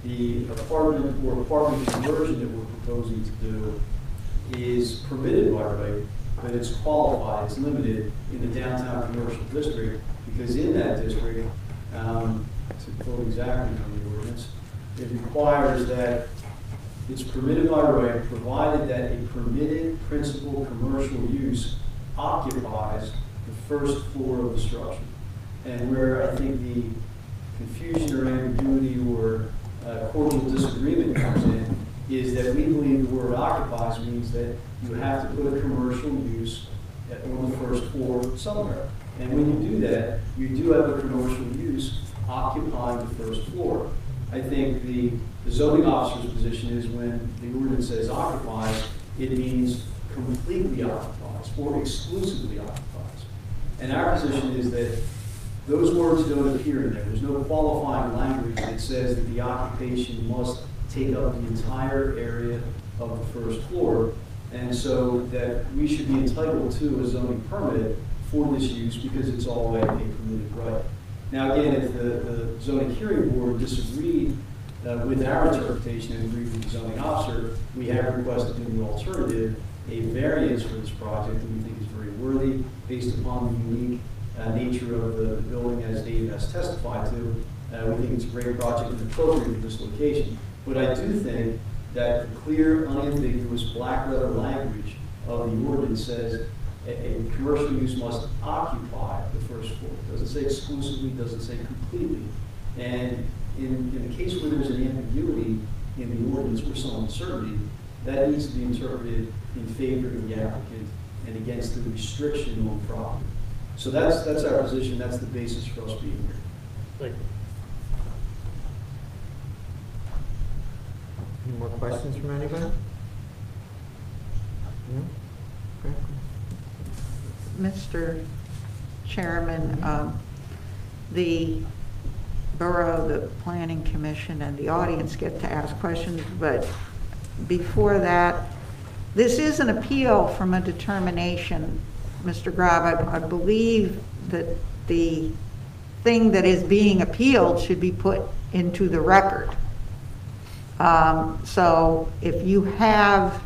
the apartment or apartment conversion that we're proposing to do is permitted by right, but it's qualified, it's limited in the downtown commercial district, because in that district, to quote exactly from the ordinance, it requires that it's permitted by right, provided that a permitted principal commercial use occupies the first floor of the structure. And where I think the confusion or ambiguity or cordial disagreement comes in is that we believe the word occupies means that you have to put a commercial use on the first floor somewhere. And when you do that, you do have a commercial use occupying the first floor. I think the zoning officer's position is when the ordinance says occupies, it means completely occupies or exclusively occupies. And our position is that Those words don't appear in there. There's no qualifying language that says that the occupation must take up the entire area of the first floor, and so that we should be entitled to a zoning permit for this use because it's already a permitted right. Now, again, if the zoning hearing board disagreed with our interpretation and agreed with the zoning officer, we have requested in the alternative a variance for this project that we think is very worthy based upon the unique nature of the building as Dave has testified to. We think it's a great project and appropriate for this location. But I do think that the clear, unambiguous black letter language of the ordinance says a commercial use must occupy the first floor. It doesn't say exclusively, doesn't say completely. And in the case where there's an ambiguity in the ordinance or some uncertainty, that needs to be interpreted in favor of the applicant and against the restriction on property. So that's our position, that's the basis for us being here. Thank you. Any more questions from anybody? No? Okay. Mr. Chairman, the borough, the planning commission, and the audience get to ask questions, but before that, this is an appeal from a determination. Mr. Grab, I believe that the thing that is being appealed should be put into the record. So if you have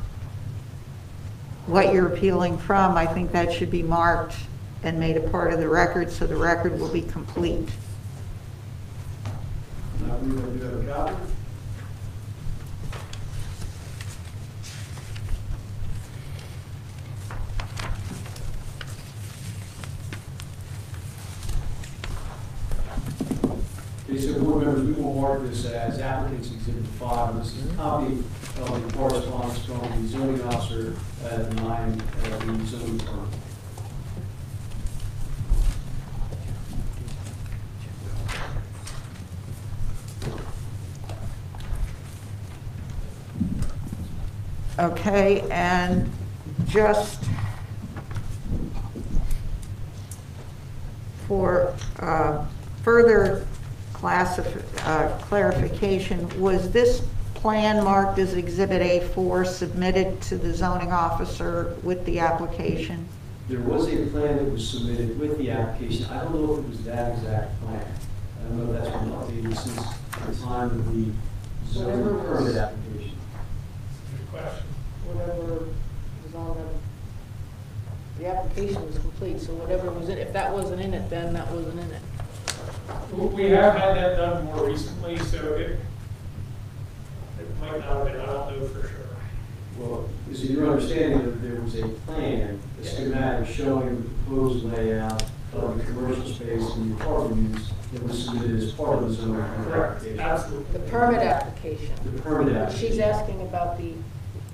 what you're appealing from, I think that should be marked and made a part of the record so the record will be complete. I believe I do have a copy. Okay, so board members, we will mark this as applicant's exhibit 5. This is a copy of the correspondence from the zoning officer denying the zoning permit. Okay, and just for further clarification, was this plan marked as Exhibit A4 submitted to the zoning officer with the application? There was a plan that was submitted with the application. I don't know if it was that exact plan. I don't know if that's been updated since the time of the zoning permit application. Good question. Whatever was on the application was complete, so whatever was in, if that wasn't in it, then that wasn't in it. We have had that done more recently, so it might not have been, I don't know for sure. Well, is it your understanding that there was a plan, a schematic showing the proposed layout of the commercial space and the apartment use that was submitted as part of the zoning permit Correct, application? absolutely. The permit application. The permit application. She's asking about the,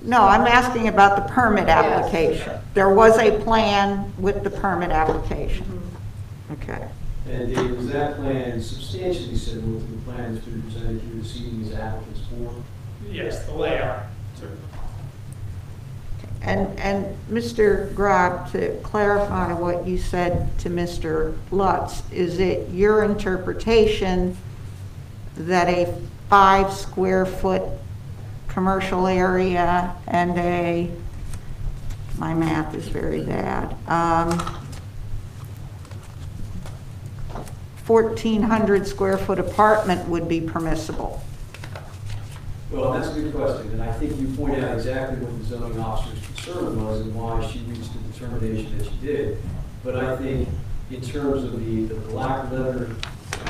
No, I'm asking about the permit application. There was a plan with the permit application. Okay. And Dave, was that plan substantially similar to the plan that's been presented here this evening as applicant's form? Yes, the layout, certainly. And Mr. Grob, to clarify what you said to Mr. Lutz, is it your interpretation that a 5 square foot commercial area and a, my math is very bad, 1,400 square foot apartment would be permissible? Well, that's a good question, and I think you pointed out exactly what the zoning officer's concern was and why she reached the determination that she did. But I think in terms of the black letter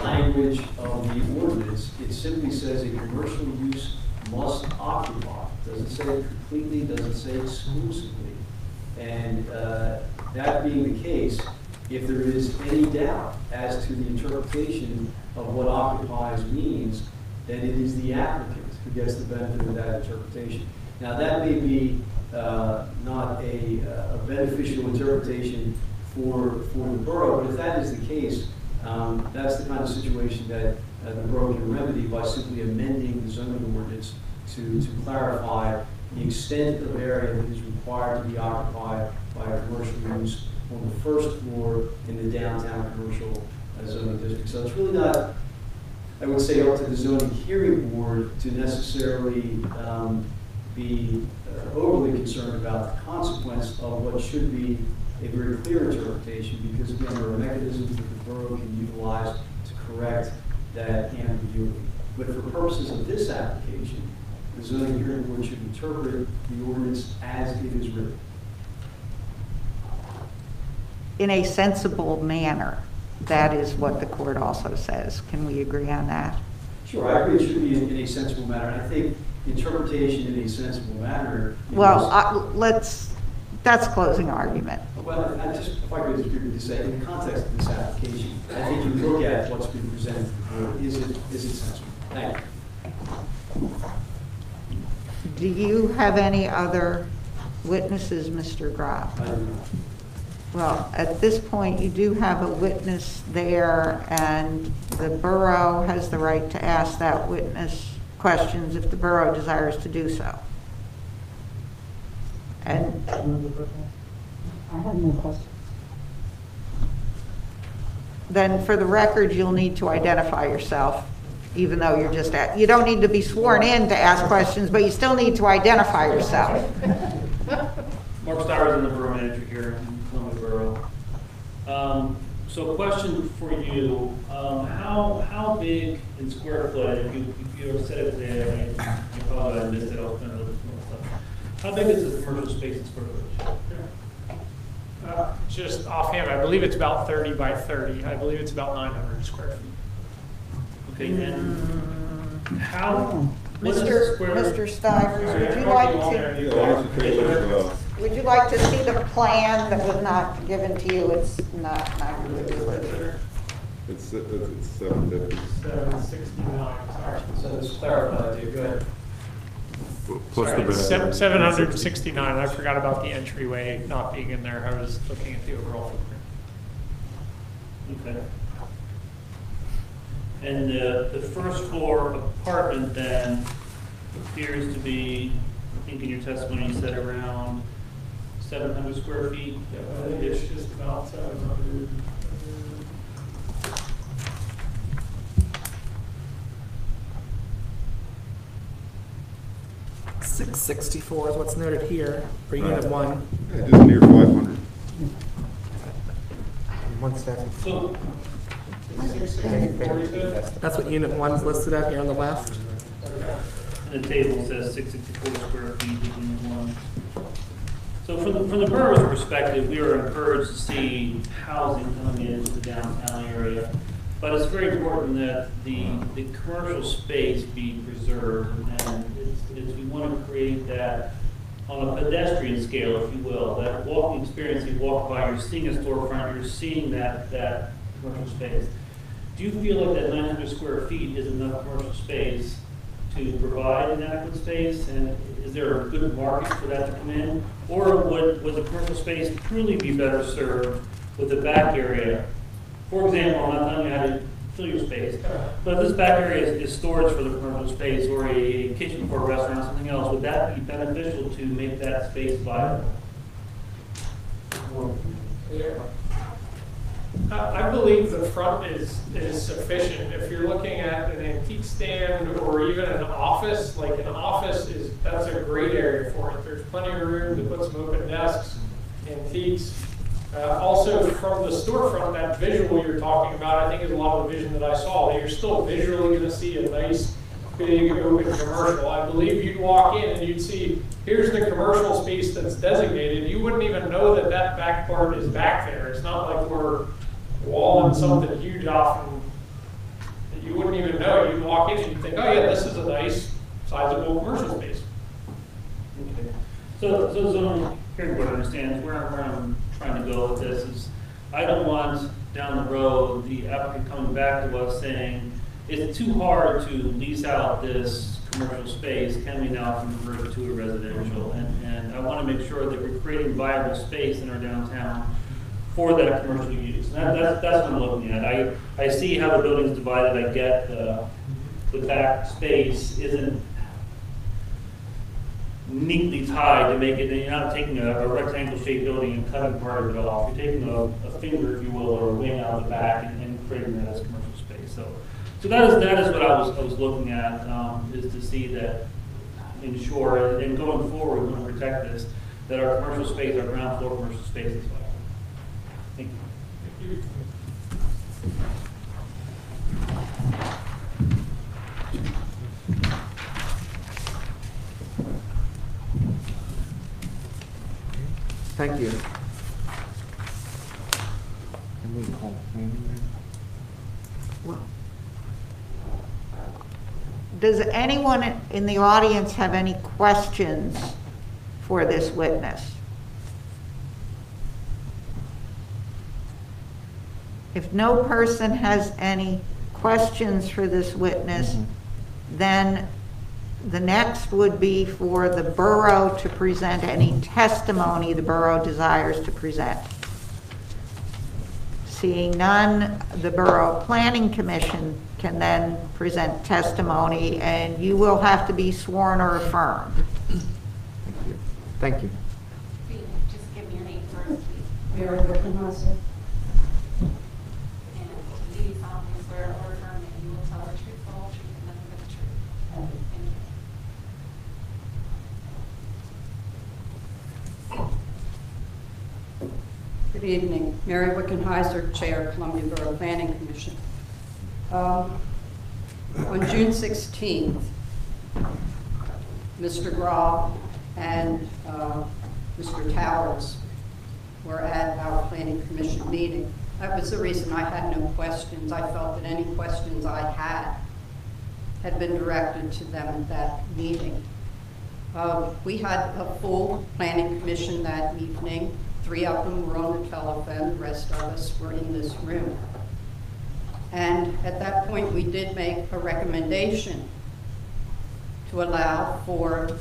language of the ordinance, it simply says a commercial use must occupy. Doesn't say completely, doesn't say exclusively. And that being the case, if there is any doubt as to the interpretation of what occupies means, then it is the applicant who gets the benefit of that interpretation. Now, that may be not a beneficial interpretation for the borough, but if that is the case, that's the kind of situation that the borough can remedy by simply amending the zoning ordinance to clarify the extent of area that is required to be occupied by a commercial use on the first floor in the downtown commercial zoning district. So it's really not, I would say, up to the zoning hearing board to necessarily be overly concerned about the consequence of what should be a very clear interpretation, because again, there are mechanisms that the borough can utilize to correct that ambiguity. But for purposes of this application, the zoning hearing board should interpret the ordinance as it is written. In a sensible manner. That is what the court also says. Can we agree on that? Sure, I agree it should be in a sensible manner. And I think interpretation in a sensible manner. Well, that's closing argument. Well, if I could just briefly say, in the context of this application, I think you look at what's been presented to the board, is it sensible? Thank you. Do you have any other witnesses, Mr. Grob? I don't know. Well, at this point, you do have a witness there, and the borough has the right to ask that witness questions if the borough desires to do so. And I have no question. then for the record, you'll need to identify yourself, even though you're just you don't need to be sworn in to ask questions, but you still need to identify yourself. Mark Stowers, I'm the borough manager here in Columbia Borough. So question for you, how big in square foot, if you said it today, I apologize, I missed it, I'll spend a little bit more stuff. How big is this commercial space in square footage? Just offhand, I believe it's about 30 by 30. I believe it's about 900 square feet. Okay, and how, Mr. Stivers, would you like to see the plan that was not given to you? It's not really. It's 750. 769, sorry. So let's clarify, Dave, go ahead. Plus the It's bed. 769. I forgot about the entryway not being in there. I was looking at the overall footprint. okay. And the first floor apartment then appears to be, I think in your testimony you said around 700 square feet? It's just about 700. 664 is what's noted here for unit 1. Yeah, just near 500. 170. So, That's what unit 1 is listed at here on the left. and the table says 664 square feet in unit 1. So from the borough's perspective, we are encouraged to see housing coming into the downtown area. But it's very important that the commercial space be preserved, and we want to create that on a pedestrian scale, if you will, that walking experience. You walk by, you're seeing a storefront, you're seeing that commercial space. Do you feel like that 900 square feet is enough commercial space to provide an adequate space, and is there a good market for that to come in? Or would the commercial space truly be better served with the back area? For example, I'm not telling you how to fill your space, but if this back area is storage for the commercial space or a kitchen for a restaurant or something else, would that be beneficial to make that space viable? I believe the front is sufficient. If you're looking at an antique stand or even an office, like an office that's a great area for it. There's plenty of room to put some open desks, antiques. Also, from the storefront, that visual you're talking about, I think is a lot of the vision that I saw. That you're still visually going to see a nice, big, open commercial. I believe you'd walk in and you'd see, here's the commercial space that's designated. You wouldn't even know that that back part is back there. It's not like we're walling something huge off and you wouldn't even know. You'd walk in and you'd think, oh yeah, this is a nice, sizable commercial space. Okay. So zoning hearing board understands where I'm trying to go with this is I don't want down the road the applicant coming back to us saying it's too hard to lease out this commercial space. Can we now convert it to a residential? And I want to make sure that we're creating viable space in our downtown for that commercial use. And that's what I'm looking at. I see how the building's divided. I get the back space isn't neatly tied to make it, you're not taking a rectangle shaped building and cutting part of it off. You're taking a finger, if you will, or a wing out of the back and creating that as commercial space. So that is what I was looking at, is to see that, ensure, and going forward, we want to protect this, that our commercial space, our ground floor commercial space is viable. Thank you. Thank you. Can we call Well, does anyone in the audience have any questions for this witness? If no person has any questions for this witness, then the next would be for the borough to present any testimony the borough desires to present. Seeing none, the Borough Planning Commission can then present testimony, and you will have to be sworn or affirmed. Thank you. Just give me your name first, please. Mary Wickenheiser. And do you solemnly swear or affirm that you will tell the truth, the whole truth, and nothing but the truth? Thank you. Good evening. Mary Wickenheiser, Chair, Columbia Borough Planning Commission. On June 16th, Mr. Grob and Mr. Towers were at our Planning Commission meeting. That was the reason I had no questions. I felt that any questions I had been directed to them at that meeting. We had a full Planning Commission that evening. 3 of them were on the telephone, the rest of us were in this room. And at that point, we did make a recommendation to allow for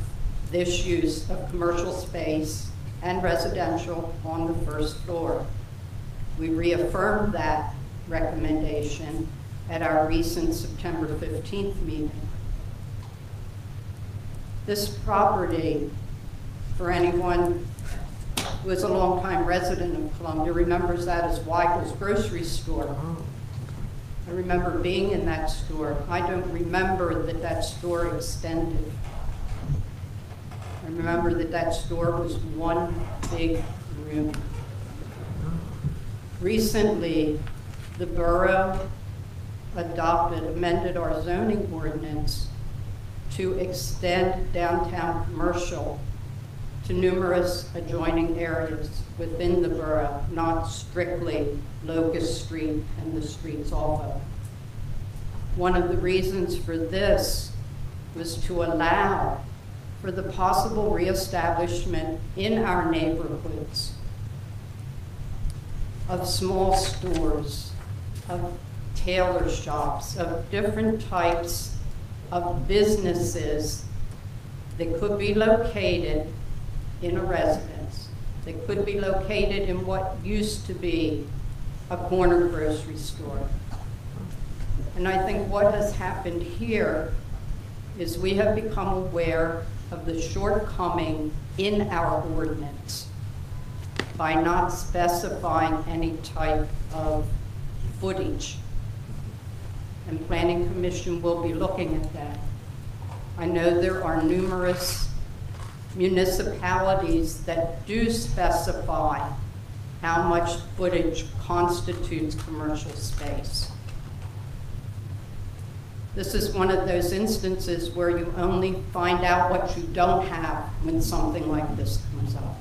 this use of commercial space and residential on the first floor. We reaffirmed that recommendation at our recent September 15th meeting. This property, for anyone who is a longtime resident of Columbia, remembers that as Weigel's grocery store. I remember being in that store. I don't remember that that store extended. I remember that that store was one big room. Recently, the borough amended our zoning ordinance to extend downtown commercial to numerous adjoining areas within the borough, not strictly Locust Street and the streets off of it. One of the reasons for this was to allow for the possible reestablishment in our neighborhoods of small stores, of tailor shops, of different types of businesses that could be located in a residence. They could be located in what used to be a corner grocery store. And I think what has happened here is we have become aware of the shortcoming in our ordinance by not specifying any type of footage. And Planning Commission will be looking at that. I know there are numerous municipalities that do specify how much footage constitutes commercial space. This is one of those instances where you only find out what you don't have when something like this comes up.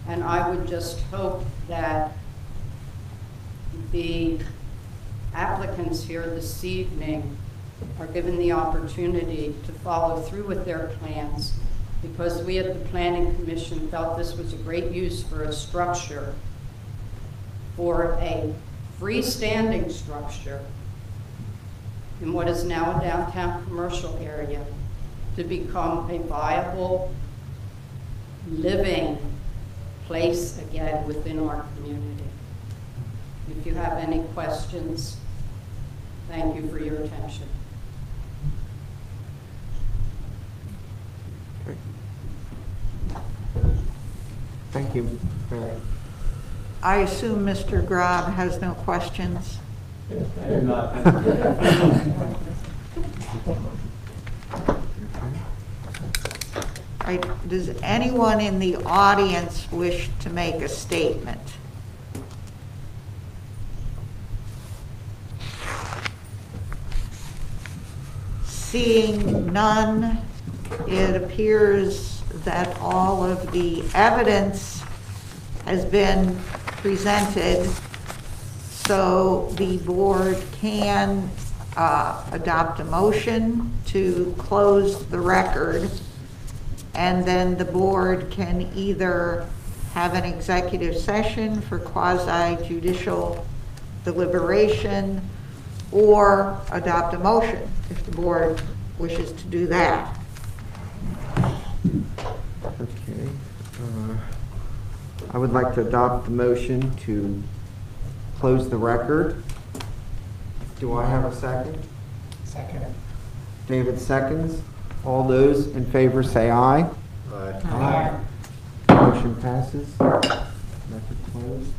And I would just hope that the applicants here this evening are given the opportunity to follow through with their plans, because we at the Planning Commission felt this was a great use for a structure, for a freestanding structure in what is now a downtown commercial area, to become a viable, living place again within our community. If you have any questions, thank you for your attention. Thank you, Mary. I assume Mr. Grob has no questions? I do not. Does anyone in the audience wish to make a statement? Seeing none, it appears that all of the evidence has been presented, so the board can adopt a motion to close the record, and then the board can either have an executive session for quasi-judicial deliberation or adopt a motion if the board wishes to do that. Okay. I would like to adopt the motion to close the record. Do I have a second? Second. David seconds. All those in favor say aye. Aye. Motion passes. Record closed.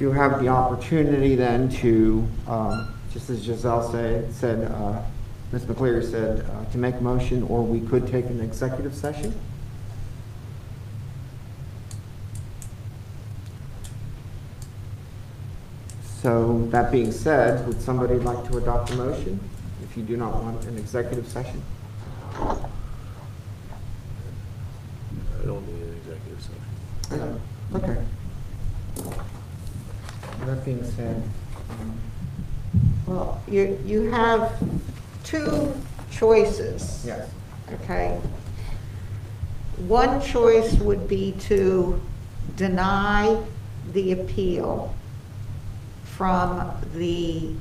You have the opportunity then to, just as Giselle said, Ms. McCleary said, to make a motion, or we could take an executive session. So that being said, would somebody like to adopt a motion if you do not want an executive session? I don't need an executive session. Okay. That being said, Well, you have two choices. yes. Okay. One choice would be to deny the appeal from the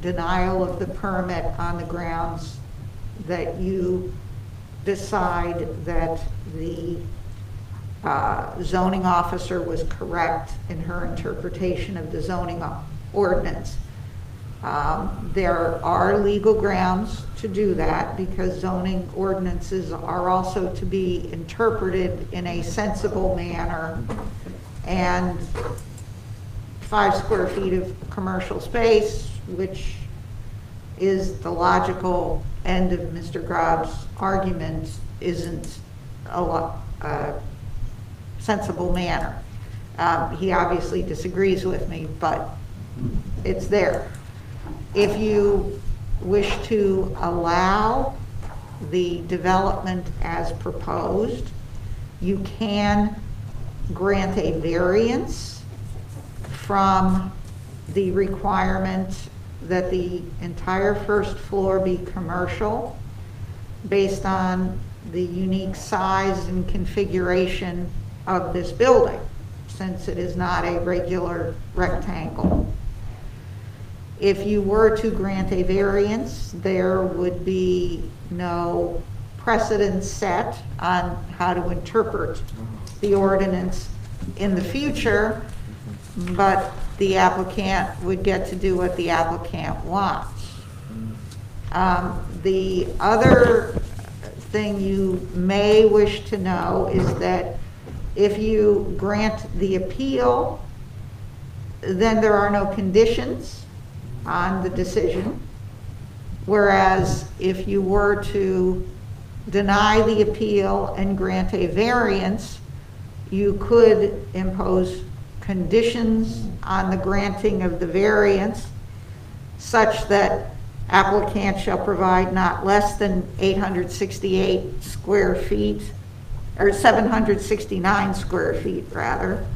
denial of the permit on the grounds that you decide that the zoning officer was correct in her interpretation of the zoning ordinance. There are legal grounds to do that because zoning ordinances are also to be interpreted in a sensible manner, and 5 square feet of commercial space, which is the logical end of Mr. Grob's argument, isn't a sensible manner. He obviously disagrees with me, but it's there. If you wish to allow the development as proposed, you can grant a variance from the requirement that the entire first floor be commercial based on the unique size and configuration of this building, since it is not a regular rectangle. If you were to grant a variance, there would be no precedent set on how to interpret the ordinance in the future, but the applicant would get to do what the applicant wants. The other thing you may wish to know is that if you grant the appeal, then there are no conditions on the decision, whereas if you were to deny the appeal and grant a variance, you could impose conditions on the granting of the variance such that applicant shall provide not less than 868 square feet, or 769 square feet rather,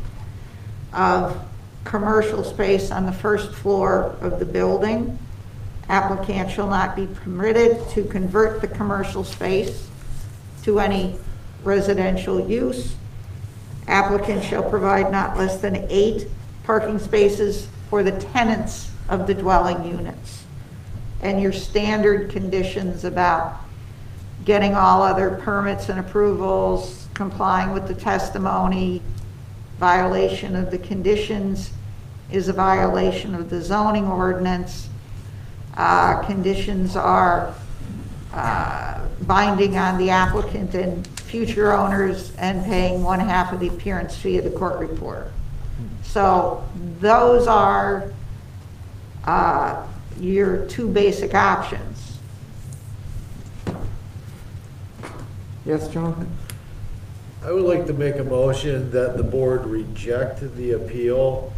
of commercial space on the first floor of the building. Applicant shall not be permitted to convert the commercial space to any residential use. Applicant shall provide not less than 8 parking spaces for the tenants of the dwelling units. And your standard conditions about getting all other permits and approvals, complying with the testimony, violation of the conditions is a violation of the zoning ordinance. Conditions are binding on the applicant and future owners and paying 1/2 of the appearance fee of the court reporter. So those are your two basic options. Yes, Jonathan? I would like to make a motion that the board reject the appeal,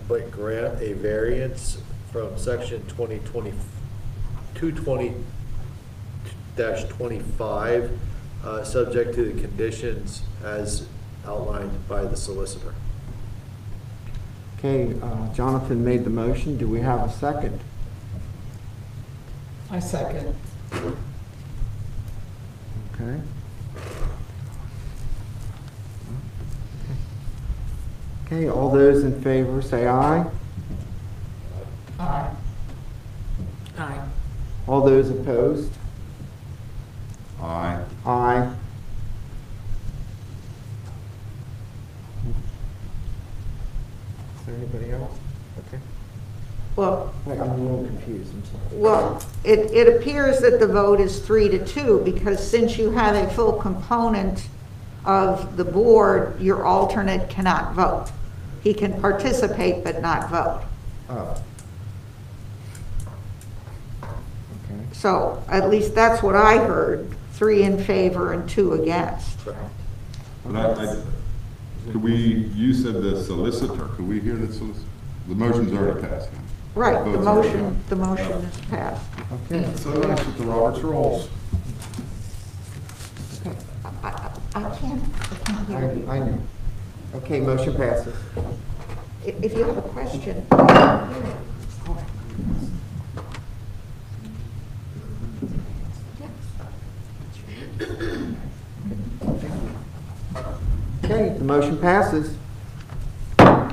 but grant a variance from section 220-25, subject to the conditions as outlined by the solicitor. Okay, Jonathan made the motion. Do we have a second? I second. Okay. Okay, all those in favor say aye. Aye. Aye. All those opposed? Aye. Aye. Is there anybody else? Okay. Well, Wait, I'm a little confused, I'm sorry. well, it appears that the vote is 3-2 because since you have a full component of the board, your alternate cannot vote. He can participate but not vote. Oh. Okay. So at least that's what I heard, 3 in favor and 2 against. But could we, you said the solicitor, could we hear the solicitor? The motion's already passed now. Right, Vote's already done. the motion is passed. Okay. So that's with the Robert's rules. Okay. I can't hear you. I know. Okay, motion passes. If you have a question. Okay, the motion passes. All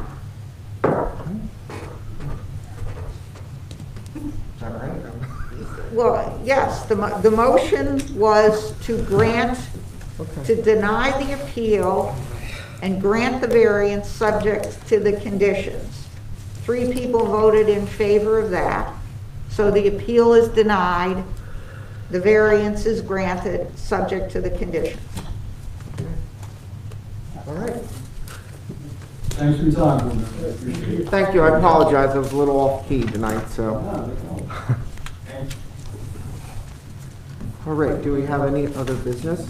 right. Well, yes, the motion was to grant, to deny the appeal and grant the variance subject to the conditions. 3 people voted in favor of that, so the appeal is denied, the variance is granted, subject to the conditions. All right. Thanks for your time. Thank you, I apologize, I was a little off key tonight, so. All right, do we have any other business?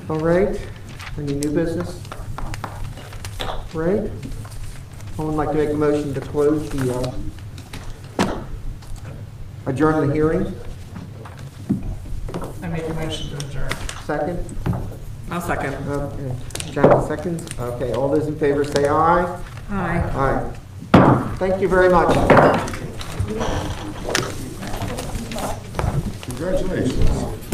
All right, any new business? Right? Someone like to make a motion to close the, adjourn the hearing? I make a motion to adjourn. Second? I'll second. Okay, Janet seconds. Okay, all those in favor say aye. Aye. Aye. Thank you very much. Congratulations.